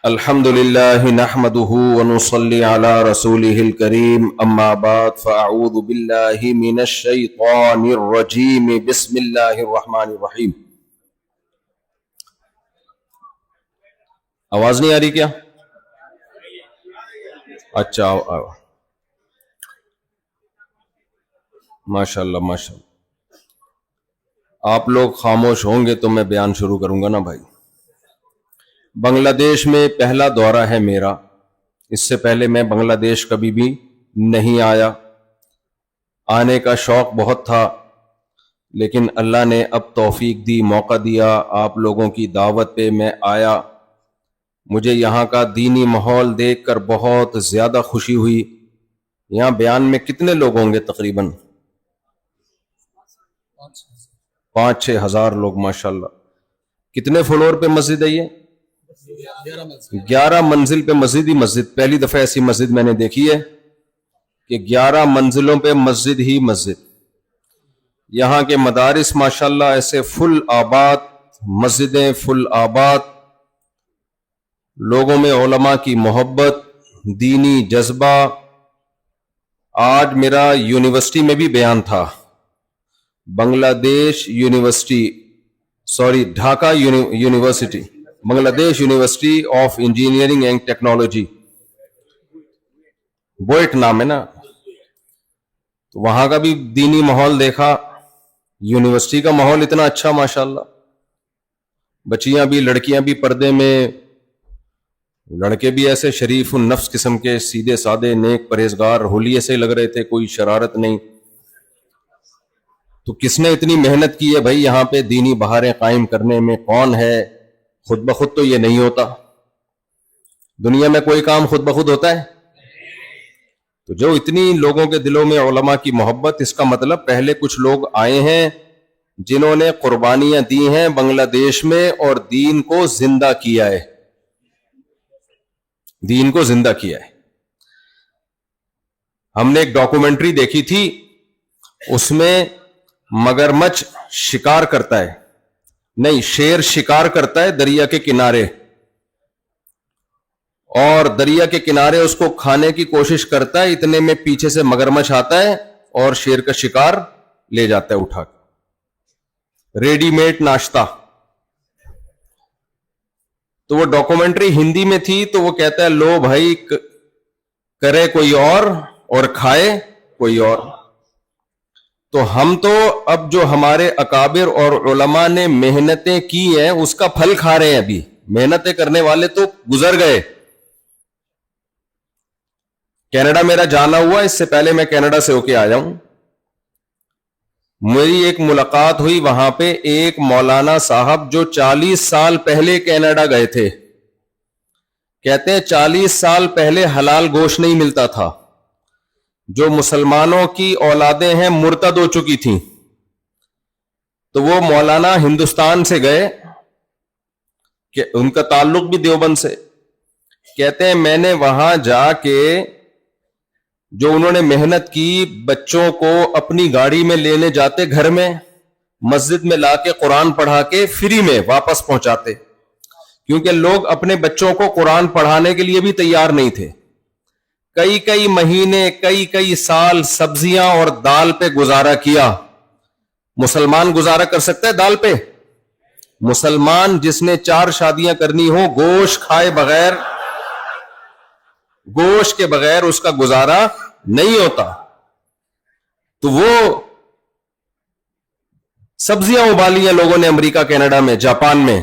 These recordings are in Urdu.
الحمدللہ نحمده ونصلی علی رسولہ الکریم اما بعد فاعوذ باللہ من الشیطان الرجیم بسم اللہ الرحمن الرحیم۔ آواز نہیں آ رہی کیا؟ اچھا آؤ۔ ماشاءاللہ ماشاءاللہ، آپ لوگ خاموش ہوں گے تو میں بیان شروع کروں گا نا بھائی۔ بنگلہ دیش میں پہلا دورہ ہے میرا، اس سے پہلے میں بنگلہ دیش کبھی بھی نہیں آیا۔ آنے کا شوق بہت تھا، لیکن اللہ نے اب توفیق دی، موقع دیا، آپ لوگوں کی دعوت پہ میں آیا۔ مجھے یہاں کا دینی ماحول دیکھ کر بہت زیادہ خوشی ہوئی۔ یہاں بیان میں کتنے لوگ ہوں گے؟ تقریباً 5-6 ہزار لوگ ماشاءاللہ۔ کتنے فلور پہ مسجد ہے یہ؟ 11 منزل پہ مسجد ہی مسجد۔ پہلی دفعہ ایسی مسجد میں نے دیکھی ہے کہ 11 منزلوں پہ مسجد ہی مسجد۔ یہاں کے مدارس ماشاءاللہ ایسے فل آباد، مسجدیں فل آباد، لوگوں میں علماء کی محبت، دینی جذبہ۔ آج میرا یونیورسٹی میں بھی بیان تھا، بنگلہ دیش university, Dhaka university, Bangladesh university of engineering and technology, BUET نام ہے نا۔ تو وہاں کا بھی دینی ماحول دیکھا، یونیورسٹی کا ماحول اتنا اچھا ماشاءاللہ، بچیاں بھی لڑکیاں بھی پردے میں، لڑکے بھی ایسے شریف النفس قسم کے، سیدھے سادے نیک پرہیزگار، ہولیے سے لگ رہے تھے، کوئی شرارت نہیں۔ تو کس نے اتنی محنت کی ہے بھائی یہاں پہ دینی بہاریں قائم کرنے میں؟ کون ہے؟ خود بخود تو یہ نہیں ہوتا، دنیا میں کوئی کام خود بخود ہوتا ہے؟ تو جو اتنی لوگوں کے دلوں میں علماء کی محبت، اس کا مطلب پہلے کچھ لوگ آئے ہیں جنہوں نے قربانیاں دی ہیں بنگلہ دیش میں اور دین کو زندہ کیا ہے، دین کو زندہ کیا ہے۔ ہم نے ایک ڈاکومنٹری دیکھی تھی، اس میں مگرمچھ شکار کرتا ہے، نہیں شیر شکار کرتا ہے دریا کے کنارے، اور دریا کے کنارے اس کو کھانے کی کوشش کرتا ہے، اتنے میں پیچھے سے مگرمچھ آتا ہے اور شیر کا شکار لے جاتا ہے اٹھا کے، ریڈی میڈ ناشتہ۔ تو وہ ڈاکومنٹری ہندی میں تھی، تو وہ کہتا ہے لو بھائی، کرے کوئی اور کھائے کوئی اور۔ تو ہم تو اب جو ہمارے اکابر اور علماء نے محنتیں کی ہیں اس کا پھل کھا رہے ہیں۔ ابھی محنتیں کرنے والے تو گزر گئے۔ کینیڈا میرا جانا ہوا، اس سے پہلے میں کینیڈا سے ہو کے آیا ہوں۔ میری ایک ملاقات ہوئی وہاں پہ ایک مولانا صاحب جو 40 سال پہلے کینیڈا گئے تھے، کہتے ہیں 40 سال پہلے حلال گوشت نہیں ملتا تھا، جو مسلمانوں کی اولادیں ہیں مرتد ہو چکی تھیں۔ تو وہ مولانا ہندوستان سے گئے، کہ ان کا تعلق بھی دیوبند سے، کہتے ہیں میں نے وہاں جا کے جو انہوں نے محنت کی، بچوں کو اپنی گاڑی میں لینے جاتے، گھر میں مسجد میں لا کے قرآن پڑھا کے فری میں واپس پہنچاتے، کیونکہ لوگ اپنے بچوں کو قرآن پڑھانے کے لیے بھی تیار نہیں تھے۔ کئی مہینے، کئی سال سبزیاں اور دال پہ گزارا کیا۔ مسلمان گزارا کر سکتا ہے دال پہ؟ مسلمان جس نے 4 شادیاں کرنی ہو، گوشت کھائے بغیر، گوشت کے بغیر اس کا گزارا نہیں ہوتا۔ تو وہ سبزیاں ابالی ہیں لوگوں نے امریکہ، کینیڈا میں، جاپان میں،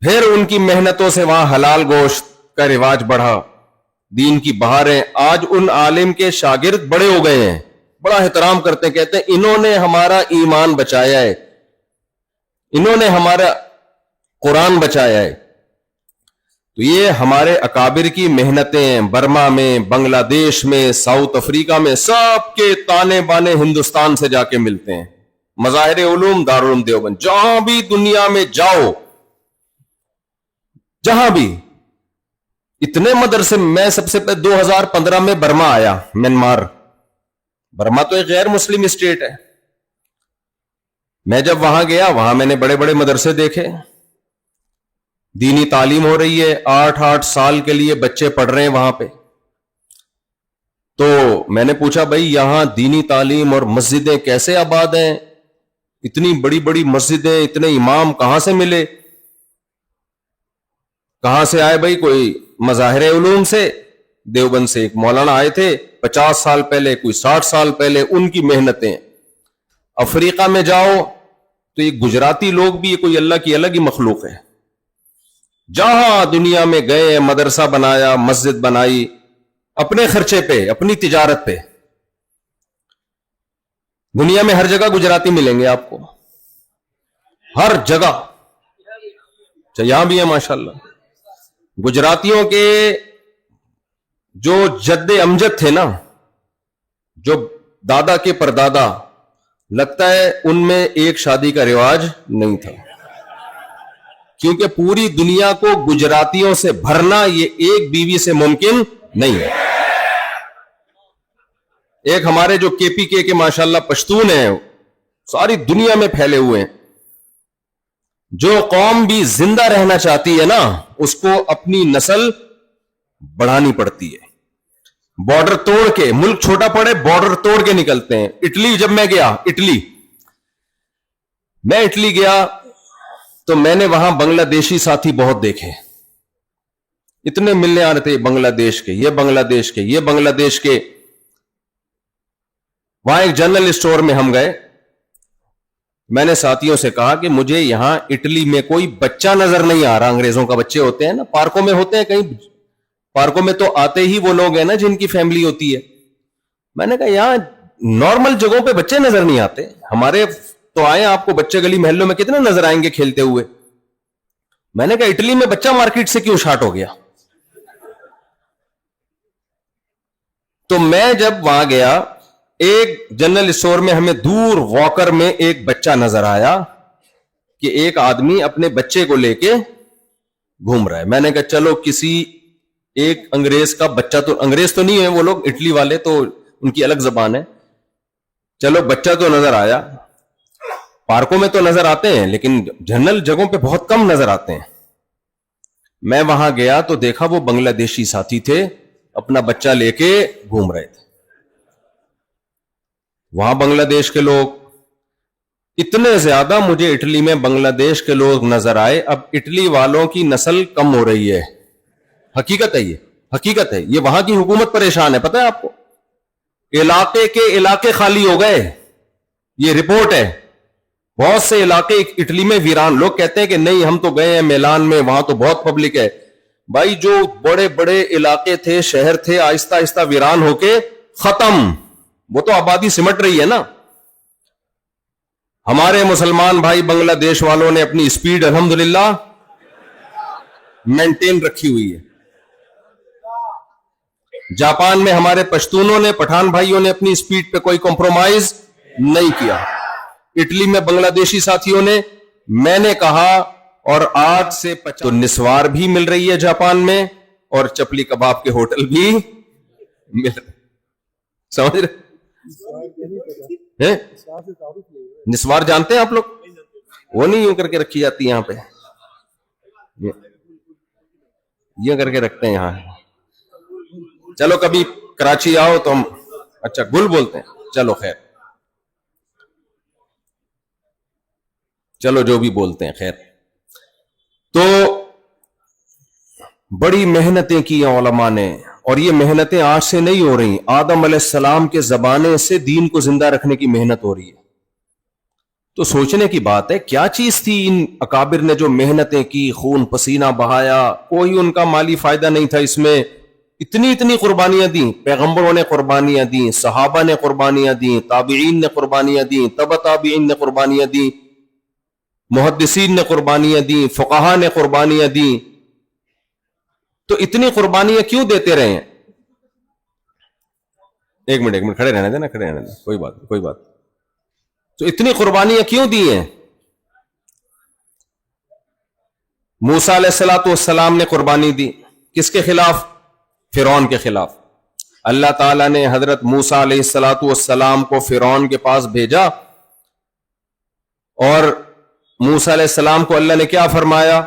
پھر ان کی محنتوں سے وہاں حلال گوشت کا رواج بڑھا، دین کی بہاریں۔ آج ان عالم کے شاگرد بڑے ہو گئے ہیں، بڑا احترام کرتے ہیں، کہتے ہیں انہوں نے ہمارا ایمان بچایا ہے، انہوں نے ہمارا قرآن بچایا ہے. تو یہ ہمارے اکابر کی محنتیں برما میں، بنگلہ دیش میں، ساؤتھ افریقہ میں، سب کے تانے بانے ہندوستان سے جا کے ملتے ہیں. مظاہر علوم دارالعلوم دیوبند، جہاں بھی دنیا میں جاؤ، جہاں بھی اتنے مدرسے. میں سب سے پہلے 2015 میں برما آیا، میانمار. برما تو ایک غیر مسلم اسٹیٹ ہے. میں جب وہاں گیا، وہاں میں نے بڑے بڑے مدرسے دیکھے، دینی تعلیم ہو رہی ہے، 8 سال کے لیے بچے پڑھ رہے ہیں وہاں پہ. تو میں نے پوچھا بھائی یہاں دینی تعلیم اور مسجدیں کیسے آباد ہیں؟ اتنی بڑی بڑی مسجدیں، اتنے امام کہاں سے ملے؟ کہاں سے آئے بھائی؟ کوئی مظاہر علوم سے، دیوبند سے ایک مولانا آئے تھے 50 سال پہلے، کوئی 60 سال پہلے، ان کی محنتیں. افریقہ میں جاؤ تو یہ گجراتی لوگ بھی، یہ کوئی اللہ کی الگ ہی مخلوق ہے. جہاں دنیا میں گئے، مدرسہ بنایا، مسجد بنائی، اپنے خرچے پہ، اپنی تجارت پہ. دنیا میں ہر جگہ گجراتی ملیں گے آپ کو، ہر جگہ. یہاں بھی ہے ماشاءاللہ. گجراتیوں کے جو جد امجد تھے نا، جو دادا کے پردادا، لگتا ہے ان میں ایک شادی کا رواج نہیں تھا، کیونکہ پوری دنیا کو گجراتیوں سے بھرنا یہ ایک بیوی سے ممکن نہیں ہے. ایک ہمارے جو کے پی کے ماشاءاللہ پشتون ہیں، ساری دنیا میں پھیلے ہوئے ہیں. جو قوم بھی زندہ رہنا چاہتی ہے نا، اس کو اپنی نسل بڑھانی پڑتی ہے. بارڈر توڑ کے، ملک چھوٹا پڑے بارڈر توڑ کے نکلتے ہیں. اٹلی جب میں گیا، اٹلی گیا تو میں نے وہاں بنگلہ دیشی ساتھی بہت دیکھے. اتنے ملنے آ رہے تھے، بنگلہ دیش کے، یہ بنگلہ دیش کے، یہ بنگلہ دیش کے. وہاں ایک جنرل اسٹور میں ہم گئے. میں نے ساتھیوں سے کہا کہ مجھے یہاں اٹلی میں کوئی بچہ نظر نہیں آ رہا. انگریزوں کا بچے ہوتے ہیں نا، پارکوں میں ہوتے ہیں، کہیں پارکوں میں تو آتے ہی وہ لوگ ہیں نا جن کی فیملی ہوتی ہے. میں نے کہا یہاں نارمل جگہوں پہ بچے نظر نہیں آتے. ہمارے تو آئے، آپ کو بچے گلی محلوں میں کتنے نظر آئیں گے کھیلتے ہوئے. میں نے کہا اٹلی میں بچہ مارکیٹ سے کیوں شارٹ ہو گیا؟ تو میں جب وہاں گیا، ایک جنرل اسٹور میں ہمیں دور واکر میں ایک بچہ نظر آیا کہ ایک آدمی اپنے بچے کو لے کے گھوم رہا ہے. میں نے کہا چلو کسی ایک انگریز کا بچہ، تو انگریز تو نہیں ہے وہ لوگ، اٹلی والے تو ان کی الگ زبان ہے. چلو بچہ تو نظر آیا. پارکوں میں تو نظر آتے ہیں لیکن جنرل جگہوں پہ بہت کم نظر آتے ہیں. میں وہاں گیا تو دیکھا وہ بنگلہ دیشی ساتھی تھے، اپنا بچہ لے کے گھوم رہے تھے. وہاں بنگلہ دیش کے لوگ اتنے زیادہ، مجھے اٹلی میں بنگلہ دیش کے لوگ نظر آئے. اب اٹلی والوں کی نسل کم ہو رہی ہے، حقیقت ہے، یہ حقیقت ہے. یہ وہاں کی حکومت پریشان ہے، پتہ ہے آپ کو. علاقے کے علاقے خالی ہو گئے، یہ رپورٹ ہے. بہت سے علاقے اٹلی میں ویران. لوگ کہتے ہیں کہ نہیں ہم تو گئے ہیں میلان میں، وہاں تو بہت پبلک ہے. بھائی جو بڑے بڑے علاقے تھے، شہر تھے، آہستہ آہستہ ویران ہو کے ختم. وہ تو آبادی سمٹ رہی ہے نا. ہمارے مسلمان بھائی بنگلہ دیش والوں نے اپنی سپیڈ الحمدللہ مینٹین رکھی ہوئی ہے. جاپان میں ہمارے پشتونوں نے، پٹھان بھائیوں نے اپنی سپیڈ پہ کوئی کمپرومائز نہیں کیا. اٹلی میں بنگلہ دیشی ساتھیوں نے، میں نے کہا، اور آج سے تو نسوار بھی مل رہی ہے جاپان میں، اور چپلی کباب کے ہوٹل بھی مل رہے. سمجھ رہے؟ نسوار جانتے ہیں آپ لوگ؟ وہ نہیں یوں کر کے رکھی جاتی یہاں پہ، یہ کر کے رکھتے ہیں یہاں. چلو کبھی کراچی آؤ تو ہم، اچھا گل بولتے ہیں، چلو خیر، چلو جو بھی بولتے ہیں خیر. تو بڑی محنتیں کی علماء نے، اور یہ محنتیں آج سے نہیں ہو رہی. آدم علیہ السلام کے زمانے سے دین کو زندہ رکھنے کی محنت ہو رہی ہے. تو سوچنے کی بات ہے کیا چیز تھی ان اکابر نے جو محنتیں کی، خون پسینہ بہایا، کوئی ان کا مالی فائدہ نہیں تھا اس میں. اتنی قربانیاں دیں، پیغمبروں نے قربانیاں دیں، صحابہ نے قربانیاں دیں، تابعین نے قربانیاں دیں، تبع تابعین نے قربانیاں دیں. محدثین نے قربانیاں دیں, فقہا نے قربانیاں دیں, تو اتنی قربانیاں کیوں دیتے رہے ہیں؟ ایک منٹ کھڑے رہنے دینا, کھڑے رہنے دینا, کوئی بات. تو اتنی قربانیاں کیوں دی ہیں؟ موسیٰ علیہ الصلوۃ والسلام نے قربانی دی, کس کے خلاف؟ فرعون کے خلاف. اللہ تعالیٰ نے حضرت موسیٰ علیہ الصلوۃ والسلام کو فرعون کے پاس بھیجا, اور موسیٰ علیہ السلام کو اللہ نے کیا فرمایا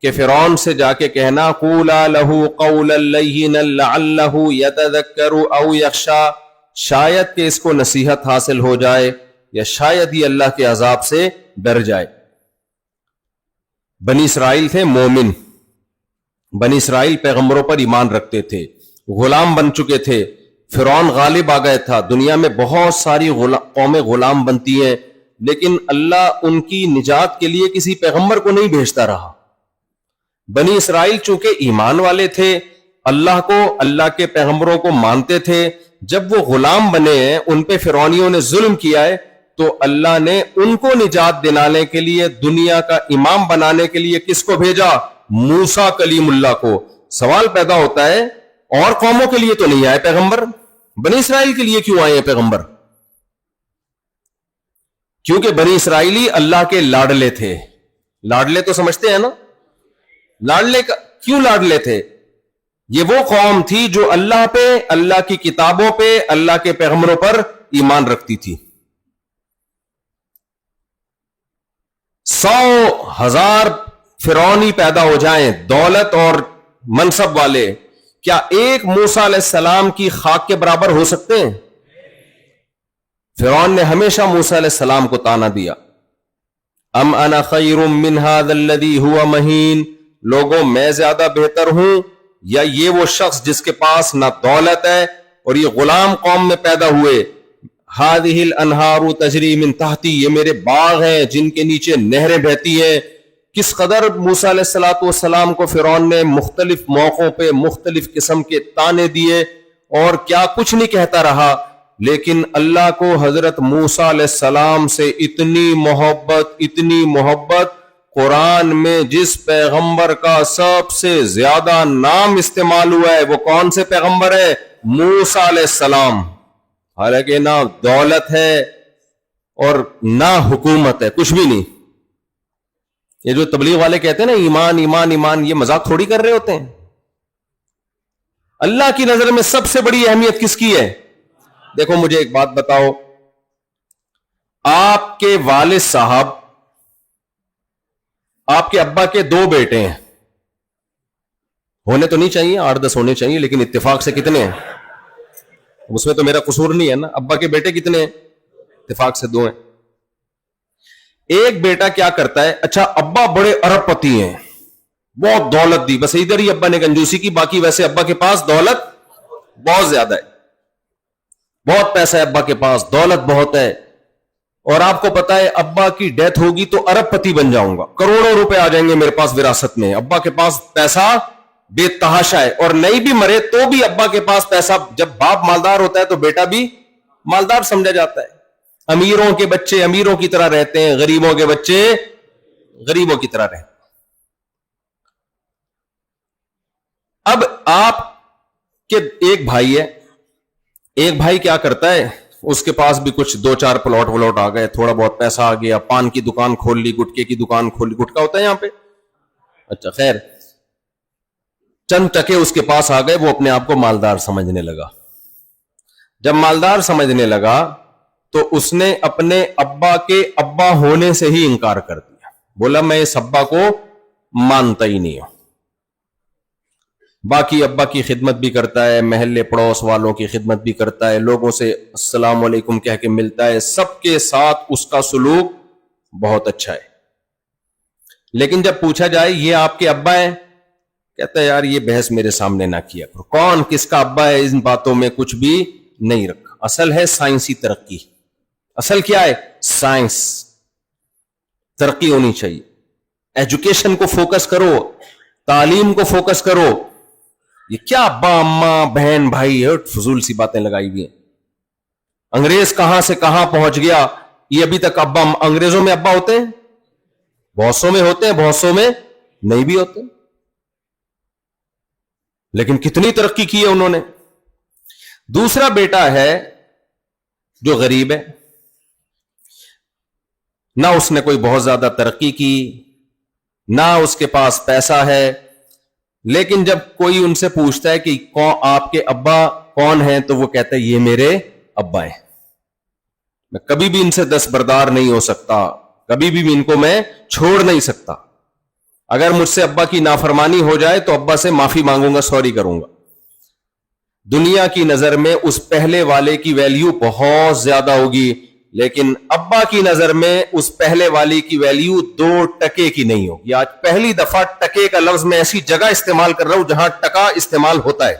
کہ فرعون سے جا کے کہنا قولا لہ قولا لینا لعلہ یتذکر او یخشی, شاید کہ اس کو نصیحت حاصل ہو جائے یا شاید ہی اللہ کے عذاب سے ڈر جائے. بنی اسرائیل تھے مومن, بنی اسرائیل پیغمبروں پر ایمان رکھتے تھے, غلام بن چکے تھے, فرعون غالب آ گیا تھا. دنیا میں بہت ساری قومیں غلام بنتی ہیں, لیکن اللہ ان کی نجات کے لیے کسی پیغمبر کو نہیں بھیجتا رہا. بنی اسرائیل چونکہ ایمان والے تھے, اللہ کو, اللہ کے پیغمبروں کو مانتے تھے, جب وہ غلام بنے ہیں, ان پہ فرعونیوں نے ظلم کیا ہے, تو اللہ نے ان کو نجات دلانے کے لیے, دنیا کا امام بنانے کے لیے کس کو بھیجا؟ موسیٰ کلیم اللہ کو. سوال پیدا ہوتا ہے, اور قوموں کے لیے تو نہیں آئے پیغمبر, بنی اسرائیل کے لیے کیوں آئے ہیں پیغمبر؟ کیونکہ بنی اسرائیلی اللہ کے لاڈلے تھے. لاڈلے تو سمجھتے ہیں نا, لاڈلے کا کیوں لاڈلے تھے؟ یہ وہ قوم تھی جو اللہ پہ, اللہ کی کتابوں پہ, اللہ کے پیغمبروں پر ایمان رکھتی تھی. 100,000 فرعونی پیدا ہو جائیں, دولت اور منصب والے, کیا ایک موسیٰ علیہ السلام کی خاک کے برابر ہو سکتے ہیں؟ فرعون نے ہمیشہ موسیٰ علیہ السلام کو طعنہ دیا, ام انا خیر من ھذا الذی ھو مہین, لوگوں میں زیادہ بہتر ہوں یا یہ وہ شخص جس کے پاس نہ دولت ہے اور یہ غلام قوم میں پیدا ہوئے؟ ھذہ الانہار تجری من تحتی, یہ میرے باغ ہیں جن کے نیچے نہریں بہتی ہیں. کس قدر موسیٰ علیہ الصلوۃ والسلام کو فرعون نے مختلف موقعوں پہ مختلف قسم کے طعنے دیے, اور کیا کچھ نہیں کہتا رہا, لیکن اللہ کو حضرت موسیٰ علیہ السلام سے اتنی محبت, قرآن میں جس پیغمبر کا سب سے زیادہ نام استعمال ہوا ہے وہ کون سے پیغمبر ہے؟ موسیٰ علیہ السلام. حالانکہ نہ دولت ہے اور نہ حکومت ہے, کچھ بھی نہیں. یہ جو تبلیغ والے کہتے ہیں نا ایمان ایمان ایمان, یہ مذاق تھوڑی کر رہے ہوتے ہیں. اللہ کی نظر میں سب سے بڑی اہمیت کس کی ہے؟ دیکھو مجھے ایک بات بتاؤ, آپ کے والد صاحب, آپ کے ابا کے 2 بیٹے ہیں, ہونے تو نہیں چاہیے, 8-10 ہونے چاہیے, لیکن اتفاق سے کتنے ہیں؟ اس میں تو میرا قصور نہیں ہے نا. ابا کے بیٹے کتنے ہیں؟ اتفاق سے 2 ہیں. ایک بیٹا کیا کرتا ہے, اچھا ابا بڑے ارب پتی ہیں, بہت دولت دی, بس ادھر ہی ابا نے کنجوسی کی, باقی ویسے ابا کے پاس دولت بہت زیادہ ہے, بہت پیسہ ہے ابا کے پاس, دولت بہت ہے, اور آپ کو پتا ہے ابا کی ڈیتھ ہوگی تو ارب پتی بن جاؤں گا, کروڑوں روپے آ جائیں گے میرے پاس وراثت میں. ابا کے پاس پیسہ بے تحاشا ہے, اور نہیں بھی مرے تو بھی ابا کے پاس پیسہ. جب باپ مالدار ہوتا ہے تو بیٹا بھی مالدار سمجھا جاتا ہے. امیروں کے بچے امیروں کی طرح رہتے ہیں, غریبوں کے بچے غریبوں کی طرح رہتے ہیں. اب آپ کے ایک بھائی ہے, ایک بھائی کیا کرتا ہے, اس کے پاس بھی کچھ 2-4 پلاٹ ولوٹ آ گئے, تھوڑا بہت پیسہ آ گیا, پان کی دکان کھول لی, گٹکے کی دکان کھول لی, گٹکا ہوتا ہے یہاں پہ, اچھا خیر, چند ٹکے اس کے پاس آ گئے, وہ اپنے آپ کو مالدار سمجھنے لگا. جب مالدار سمجھنے لگا تو اس نے اپنے ابا کے ابا ہونے سے ہی انکار کر دیا, بولا میں اس ابا کو مانتا ہی نہیں ہوں. باقی ابا کی خدمت بھی کرتا ہے, محلے پڑوس والوں کی خدمت بھی کرتا ہے, لوگوں سے السلام علیکم کہہ کے ملتا ہے, سب کے ساتھ اس کا سلوک بہت اچھا ہے. لیکن جب پوچھا جائے یہ آپ کے ابا ہیں, کہتا ہے یار یہ بحث میرے سامنے نہ کیا کرو, کون کس کا ابا ہے ان باتوں میں کچھ بھی نہیں رکھا. اصل ہے سائنسی ترقی, اصل کیا ہے؟ سائنس, ترقی ہونی چاہیے. ایجوکیشن کو فوکس کرو, تعلیم کو فوکس کرو. یہ کیا ابا اماں بہن بھائی فضول سی باتیں لگائی ہوئی ہیں. انگریز کہاں سے کہاں پہنچ گیا, یہ ابھی تک ابا, انگریزوں میں ابا ہوتے ہیں, بہت سو میں ہوتے ہیں، بہت سو میں نہیں بھی ہوتے، لیکن کتنی ترقی کی ہے انہوں نے۔ دوسرا بیٹا ہے جو غریب ہے، نہ اس نے کوئی بہت زیادہ ترقی کی، نہ اس کے پاس پیسہ ہے، لیکن جب کوئی ان سے پوچھتا ہے کہ آپ کے ابا کون ہیں، تو وہ کہتا ہے یہ میرے ابا ہیں، میں کبھی بھی ان سے دستبردار نہیں ہو سکتا، کبھی بھی ان کو میں چھوڑ نہیں سکتا، اگر مجھ سے ابا کی نافرمانی ہو جائے تو ابا سے معافی مانگوں گا، سوری کروں گا۔ دنیا کی نظر میں اس پہلے والے کی ویلیو بہت زیادہ ہوگی، لیکن ابا کی نظر میں اس پہلے والے کی ویلیو 2 ٹکے کی نہیں ہوگی۔ آج پہلی دفعہ ٹکے کا لفظ میں ایسی جگہ استعمال کر رہا ہوں جہاں ٹکا استعمال ہوتا ہے،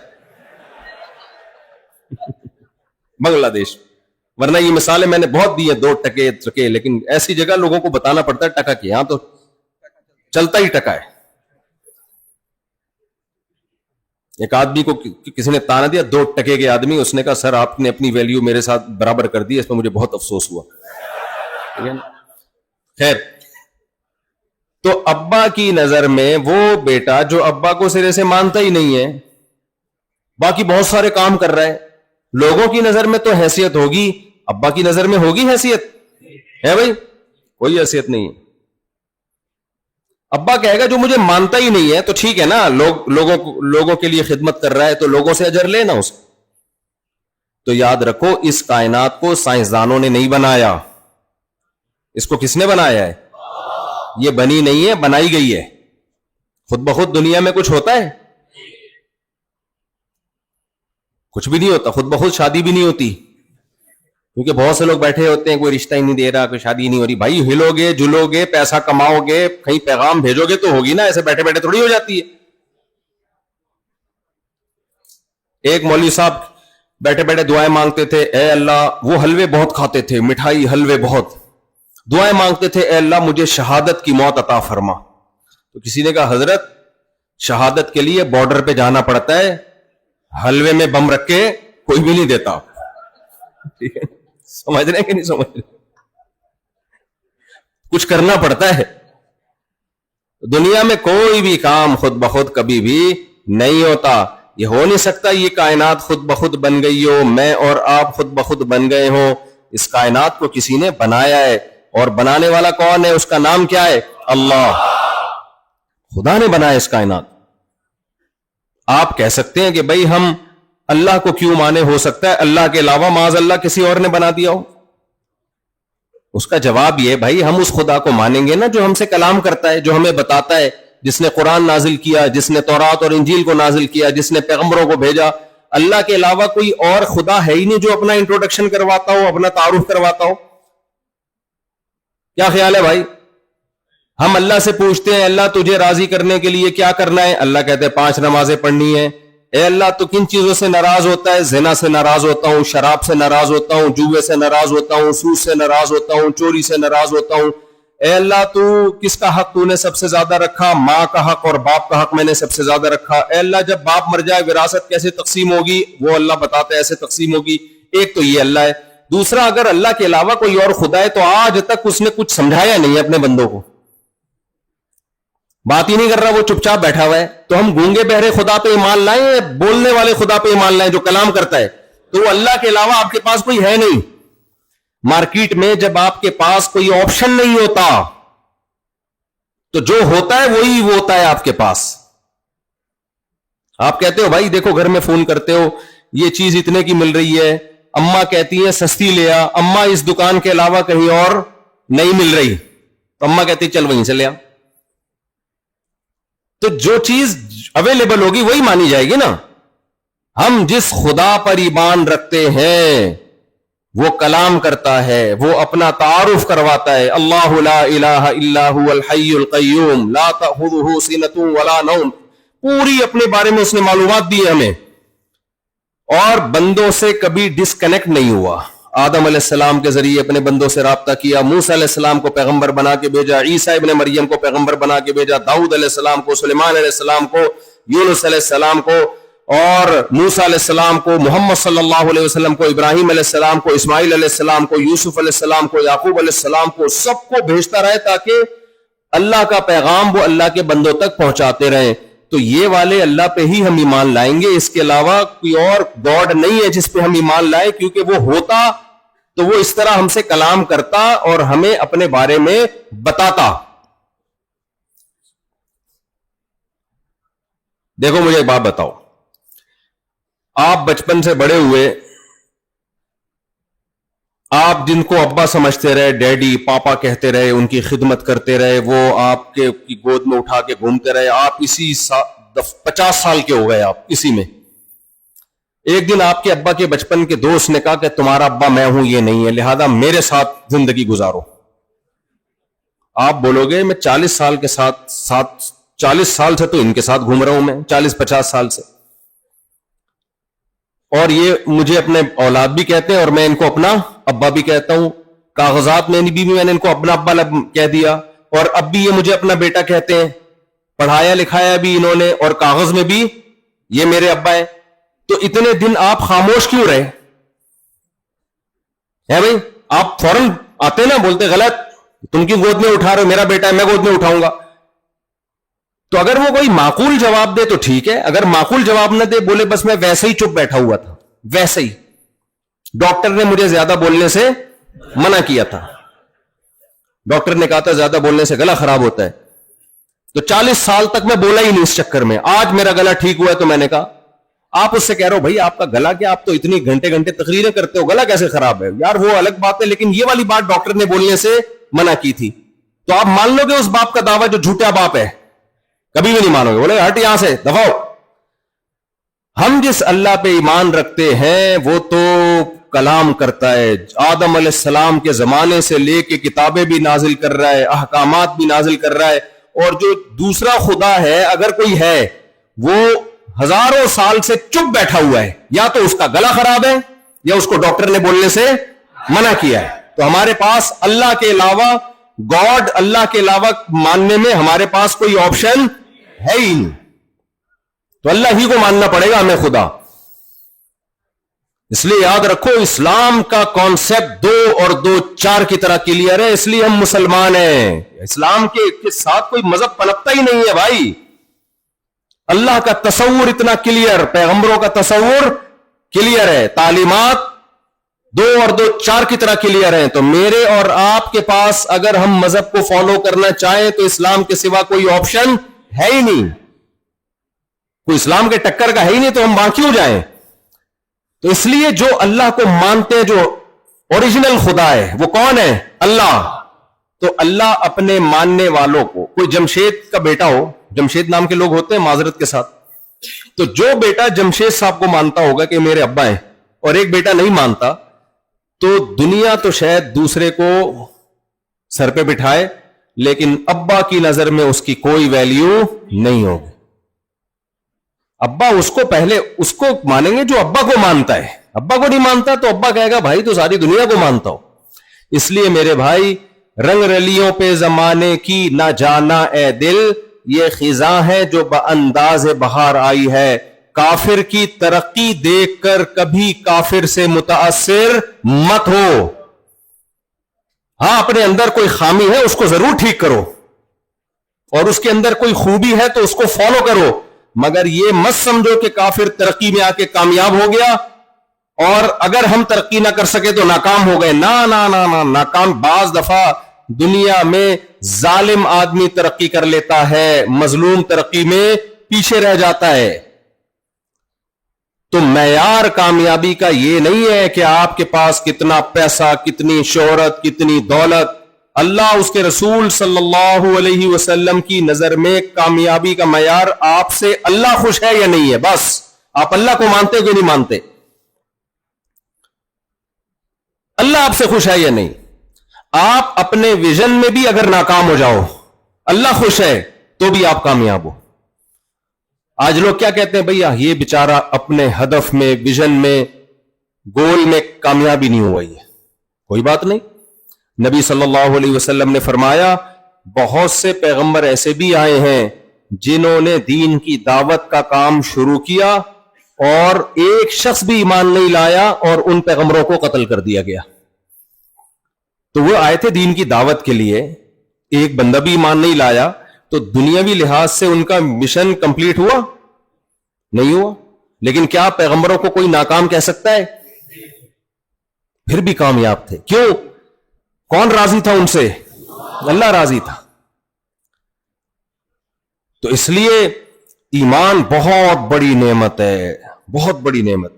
بنگلہ دیش، ورنہ یہ مثالیں میں نے بہت دی ہیں، 2 ٹکے، لیکن ایسی جگہ لوگوں کو بتانا پڑتا ہے ٹکا کی، ہاں تو چلتا ہی ٹکا ہے۔ ایک آدمی کو کسی نے تانا دیا، 2 ٹکے کے آدمی، اس نے کہا سر آپ نے اپنی ویلیو میرے ساتھ برابر کر دی، اس پہ مجھے بہت افسوس ہوا۔ خیر، تو ابا کی نظر میں وہ بیٹا جو ابا کو سرے سے مانتا ہی نہیں ہے، باقی بہت سارے کام کر رہا ہے، لوگوں کی نظر میں تو حیثیت ہوگی، ابا کی نظر میں ہوگی حیثیت؟ ہے بھائی، کوئی حیثیت نہیں ہے۔ ابا کہے گا جو مجھے مانتا ہی نہیں ہے تو ٹھیک ہے نا، لوگوں کے لیے خدمت کر رہا ہے تو لوگوں سے اجر لینا اس کو۔ تو یاد رکھو، اس کائنات کو سائنسدانوں نے نہیں بنایا، اس کو کس نے بنایا ہے؟ یہ بنی نہیں ہے، بنائی گئی ہے۔ خود بخود دنیا میں کچھ ہوتا ہے؟ کچھ بھی نہیں ہوتا، خود بخود شادی بھی نہیں ہوتی، کیونکہ بہت سے لوگ بیٹھے ہوتے ہیں کوئی رشتہ ہی نہیں دے رہا، کوئی شادی نہیں ہو رہی۔ بھائی ہلو گے، جلو گے، پیسہ کماؤ گے، کہیں پیغام بھیجو گے تو ہوگی نا، ایسے بیٹھے بیٹھے تھوڑی ہو جاتی ہے۔ ایک مولوی صاحب بیٹھے بیٹھے دعائیں مانگتے تھے، اے اللہ، وہ حلوے بہت کھاتے تھے، مٹھائی حلوے بہت، دعائیں مانگتے تھے، اے اللہ مجھے شہادت کی موت عطا فرما۔ تو کسی نے کہا حضرت شہادت کے لیے بارڈر پہ جانا پڑتا ہے، حلوے میں بم رکھ کے کوئی بھی نہیں دیتا۔ ٹھیک ہے، سمجھ رہے کہ نہیں سمجھ رہے؟ کچھ کرنا پڑتا ہے۔ دنیا میں کوئی بھی کام خود بخود کبھی بھی نہیں ہوتا، یہ ہو نہیں سکتا یہ کائنات خود بخود بن گئی ہو، میں اور آپ خود بخود بن گئے ہوں۔ اس کائنات کو کسی نے بنایا ہے، اور بنانے والا کون ہے؟ اس کا نام کیا ہے؟ اللہ۔ خدا نے بنایا اس کائنات۔ آپ کہہ سکتے ہیں کہ بھئی ہم اللہ کو کیوں مانے، ہو سکتا ہے اللہ کے علاوہ معاذ اللہ کسی اور نے بنا دیا ہو۔ اس کا جواب یہ بھائی ہم اس خدا کو مانیں گے نا جو ہم سے کلام کرتا ہے، جو ہمیں بتاتا ہے، جس نے قرآن نازل کیا، جس نے تورات اور انجیل کو نازل کیا، جس نے پیغمبروں کو بھیجا۔ اللہ کے علاوہ کوئی اور خدا ہے ہی نہیں جو اپنا انٹروڈکشن کرواتا ہو، اپنا تعارف کرواتا ہو۔ کیا خیال ہے بھائی؟ ہم اللہ سے پوچھتے ہیں اللہ تجھے راضی کرنے کے لیے کیا کرنا ہے؟ اللہ کہتے ہیں 5 نمازیں پڑھنی ہیں۔ اے اللہ تو کن چیزوں سے ناراض ہوتا ہے؟ زنا سے ناراض ہوتا ہوں، شراب سے ناراض ہوتا ہوں، جوے سے ناراض ہوتا ہوں، سود سے ناراض ہوتا ہوں، چوری سے ناراض ہوتا ہوں۔ اے اللہ تو کس کا حق تو نے سب سے زیادہ رکھا؟ ماں کا حق اور باپ کا حق میں نے سب سے زیادہ رکھا۔ اے اللہ جب باپ مر جائے وراثت کیسے تقسیم ہوگی؟ وہ اللہ بتاتا ہے ایسے تقسیم ہوگی۔ ایک تو یہ اللہ ہے۔ دوسرا، اگر اللہ کے علاوہ کوئی اور خدا ہے تو آج تک اس نے کچھ سمجھایا نہیں ہے اپنے بندوں کو، بات ہی نہیں کر رہا، وہ چپ چاپ بیٹھا ہوا ہے۔ تو ہم گونگے بہرے خدا پہ ایمان لائیں یا بولنے والے خدا پہ ایمان لائیں جو کلام کرتا ہے؟ تو وہ اللہ کے علاوہ آپ کے پاس کوئی ہے نہیں۔ مارکیٹ میں جب آپ کے پاس کوئی آپشن نہیں ہوتا تو جو ہوتا ہے وہی وہ ہوتا ہے آپ کے پاس۔ آپ کہتے ہو بھائی دیکھو گھر میں فون کرتے ہو یہ چیز اتنے کی مل رہی ہے، اماں کہتی ہیں سستی لے آ، اماں اس دکان کے علاوہ کہیں اور نہیں مل رہی، تو اماں کہتی چل وہیں سے لے آ۔ تو جو چیز اویلیبل ہوگی وہی مانی جائے گی نا۔ ہم جس خدا پر ایمان رکھتے ہیں وہ کلام کرتا ہے، وہ اپنا تعارف کرواتا ہے، اللہ لا الہ الا هو الحی القیوم لا تأخذہ سنۃ ولا نوم، پوری اپنے بارے میں اس نے معلومات دی ہے ہمیں، اور بندوں سے کبھی ڈسکنیکٹ نہیں ہوا۔ آدم علیہ السلام کے ذریعے اپنے بندوں سے رابطہ کیا، موسیٰ علیہ السلام کو پیغمبر بنا کے بھیجا، عیسیٰ ابن مریم کو پیغمبر بنا کے بھیجا، داؤد علیہ السلام کو، سلیمان علیہ السلام کو، یونس علیہ السلام کو، اور موسیٰ علیہ السلام کو، محمد صلی اللہ علیہ وسلم کو، ابراہیم علیہ السلام کو، اسماعیل علیہ السلام کو، یوسف علیہ السلام کو، یعقوب علیہ السلام کو، سب کو بھیجتا رہے تاکہ اللہ کا پیغام وہ اللہ کے بندوں تک پہنچاتے رہیں. تو یہ والے اللہ پہ ہی ہم ایمان لائیں گے, اس کے علاوہ کوئی اور گاڈ نہیں ہے جس پہ ہم ایمان لائیں, کیونکہ وہ ہوتا تو وہ اس طرح ہم سے کلام کرتا اور ہمیں اپنے بارے میں بتاتا. دیکھو مجھے ایک بات بتاؤ, آپ بچپن سے بڑے ہوئے, آپ جن کو ابا سمجھتے رہے, ڈیڈی پاپا کہتے رہے, ان کی خدمت کرتے رہے, وہ آپ کے گود میں اٹھا کے گھومتے رہے, آپ اسی 50 سال کے ہو گئے, آپ اسی میں. ایک دن آپ کے ابا کے بچپن کے دوست نے کہا کہ تمہارا ابا میں ہوں, یہ نہیں ہے, لہذا میرے ساتھ زندگی گزارو. آپ بولو گے میں 40 سال کے ساتھ 40 سال سے تو ان کے ساتھ گھوم رہا ہوں, میں 40-50 سال سے, اور یہ مجھے اپنے اولاد بھی کہتے ہیں اور میں ان کو اپنا ابا بھی کہتا ہوں. کاغذات میں بھی میں نے ان کو اپنا ابا کہہ دیا, اور اب بھی یہ مجھے اپنا بیٹا کہتے ہیں. پڑھایا لکھایا بھی انہوں نے, اور کاغذ میں بھی یہ میرے ابا ہے. تو اتنے دن آپ خاموش کیوں رہے ہیں بھائی؟ آپ فوراً آتے نا, بولتے غلط, تم کی گود میں اٹھا رہے ہو, میرا بیٹا ہے میں گود میں اٹھاؤں گا. تو اگر وہ کوئی معقول جواب دے تو ٹھیک ہے, اگر معقول جواب نہ دے, بولے بس میں ویسے ہی چپ بیٹھا ہوا تھا, ویسے ہی ڈاکٹر نے مجھے زیادہ بولنے سے منع کیا تھا, ڈاکٹر نے کہا تھا زیادہ بولنے سے گلا خراب ہوتا ہے, تو 40 سال تک میں بولا ہی نہیں اس چکر میں. آج میرا گلا ٹھیک ہوا ہے تو میں نے کہا, آپ اس سے کہہ رہے ہو بھائی آپ کا گلا کیا, آپ تو اتنی گھنٹے تقریریں کرتے ہو, گلا کیسے خراب ہے یار, وہ الگ بات ہے, لیکن یہ والی بات ڈاکٹر نے بولنے سے منع کی تھی. تو آپ مان لو گے اس باپ کا دعویٰ جو جھوٹا باپ ہے؟ کبھی بھی نہیں مانو گے, بولے ہٹ یہاں سے, دفاؤ. ہم جس اللہ پہ ایمان رکھتے ہیں وہ تو کلام کرتا ہے, آدم علیہ السلام کے زمانے سے لے کے کتابیں بھی نازل کر رہا ہے, احکامات بھی نازل کر رہا ہے. اور جو دوسرا خدا ہے, اگر کوئی ہے, وہ ہزاروں سال سے چپ بیٹھا ہوا ہے, یا تو اس کا گلا خراب ہے یا اس کو ڈاکٹر نے بولنے سے منع کیا ہے. تو ہمارے پاس اللہ کے علاوہ گاڈ, اللہ کے علاوہ ماننے میں ہمارے پاس کوئی آپشن ہے ہی نہیں, تو اللہ ہی کو ماننا پڑے گا ہمیں خدا. اس لیے یاد رکھو, اسلام کا کانسیپٹ 2 اور 2 4 کی طرح کلیئر ہے, اس لیے ہم مسلمان ہیں. اسلام کے ساتھ کوئی مذہب پنپتا ہی نہیں ہے بھائی. اللہ کا تصور اتنا کلیئر, پیغمبروں کا تصور کلیئر ہے, تعلیمات 2 اور 2 4 کی طرح کلیئر ہیں. تو میرے اور آپ کے پاس اگر ہم مذہب کو فالو کرنا چاہیں تو اسلام کے سوا کوئی آپشن ہے ہی نہیں, کوئی اسلام کے ٹکر کا ہے ہی نہیں, تو ہم وہاں کیوں جائیں؟ تو اس لیے جو اللہ کو مانتے ہیں, جو اوریجنل خدا ہے, وہ کون ہے؟ اللہ. تو اللہ اپنے ماننے والوں کو, کوئی جمشید کا بیٹا ہو, جمشید نام کے لوگ ہوتے ہیں معذرت کے ساتھ, تو جو بیٹا جمشید صاحب کو مانتا ہوگا کہ میرے ابا ہیں, اور ایک بیٹا نہیں مانتا, تو دنیا تو شاید دوسرے کو سر پہ بٹھائے, لیکن ابا کی نظر میں اس کی کوئی ویلیو نہیں ہوگی. ابا اس کو پہلے اس کو مانیں گے جو ابا کو مانتا ہے, ابا کو نہیں مانتا تو ابا کہے گا بھائی تو ساری دنیا کو مانتا ہو. اس لیے میرے بھائی, رنگ رلیوں پہ زمانے کی نہ جانا اے دل, یہ خزاں ہے جو بانداز بہار آئی ہے. کافر کی ترقی دیکھ کر کبھی کافر سے متاثر مت ہو. ہاں, اپنے اندر کوئی خامی ہے اس کو ضرور ٹھیک کرو, اور اس کے اندر کوئی خوبی ہے تو اس کو فالو کرو, مگر یہ مت سمجھو کہ کافر ترقی میں آ کے کامیاب ہو گیا اور اگر ہم ترقی نہ کر سکے تو ناکام ہو گئے. نہ ناکام. بعض دفعہ دنیا میں ظالم آدمی ترقی کر لیتا ہے, مظلوم ترقی میں پیچھے رہ جاتا ہے. تو معیار کامیابی کا یہ نہیں ہے کہ آپ کے پاس کتنا پیسہ, کتنی شہرت, کتنی دولت. اللہ, اس کے رسول صلی اللہ علیہ وسلم کی نظر میں کامیابی کا معیار آپ سے اللہ خوش ہے یا نہیں ہے, بس. آپ اللہ کو مانتے کہ نہیں مانتے؟ اللہ آپ سے خوش ہے یا نہیں؟ آپ اپنے ویژن میں بھی اگر ناکام ہو جاؤ, اللہ خوش ہے تو بھی آپ کامیاب ہو. آج لوگ کیا کہتے ہیں, بھیا یہ بیچارہ اپنے ہدف میں, ویژن میں, گول میں کامیابی نہیں ہوئی ہے. کوئی بات نہیں. نبی صلی اللہ علیہ وسلم نے فرمایا, بہت سے پیغمبر ایسے بھی آئے ہیں جنہوں نے دین کی دعوت کا کام شروع کیا اور ایک شخص بھی ایمان نہیں لایا اور ان پیغمبروں کو قتل کر دیا گیا. تو وہ آئے تھے دین کی دعوت کے لیے, ایک بندہ بھی ایمان نہیں لایا تو دنیاوی لحاظ سے ان کا مشن کمپلیٹ ہوا نہیں ہوا. لیکن کیا پیغمبروں کو کوئی ناکام کہہ سکتا ہے؟ پھر بھی کامیاب تھے. کیوں؟ کون راضی تھا ان سے؟ اللہ راضی تھا. تو اس لیے ایمان بہت بڑی نعمت ہے، بہت بڑی نعمت.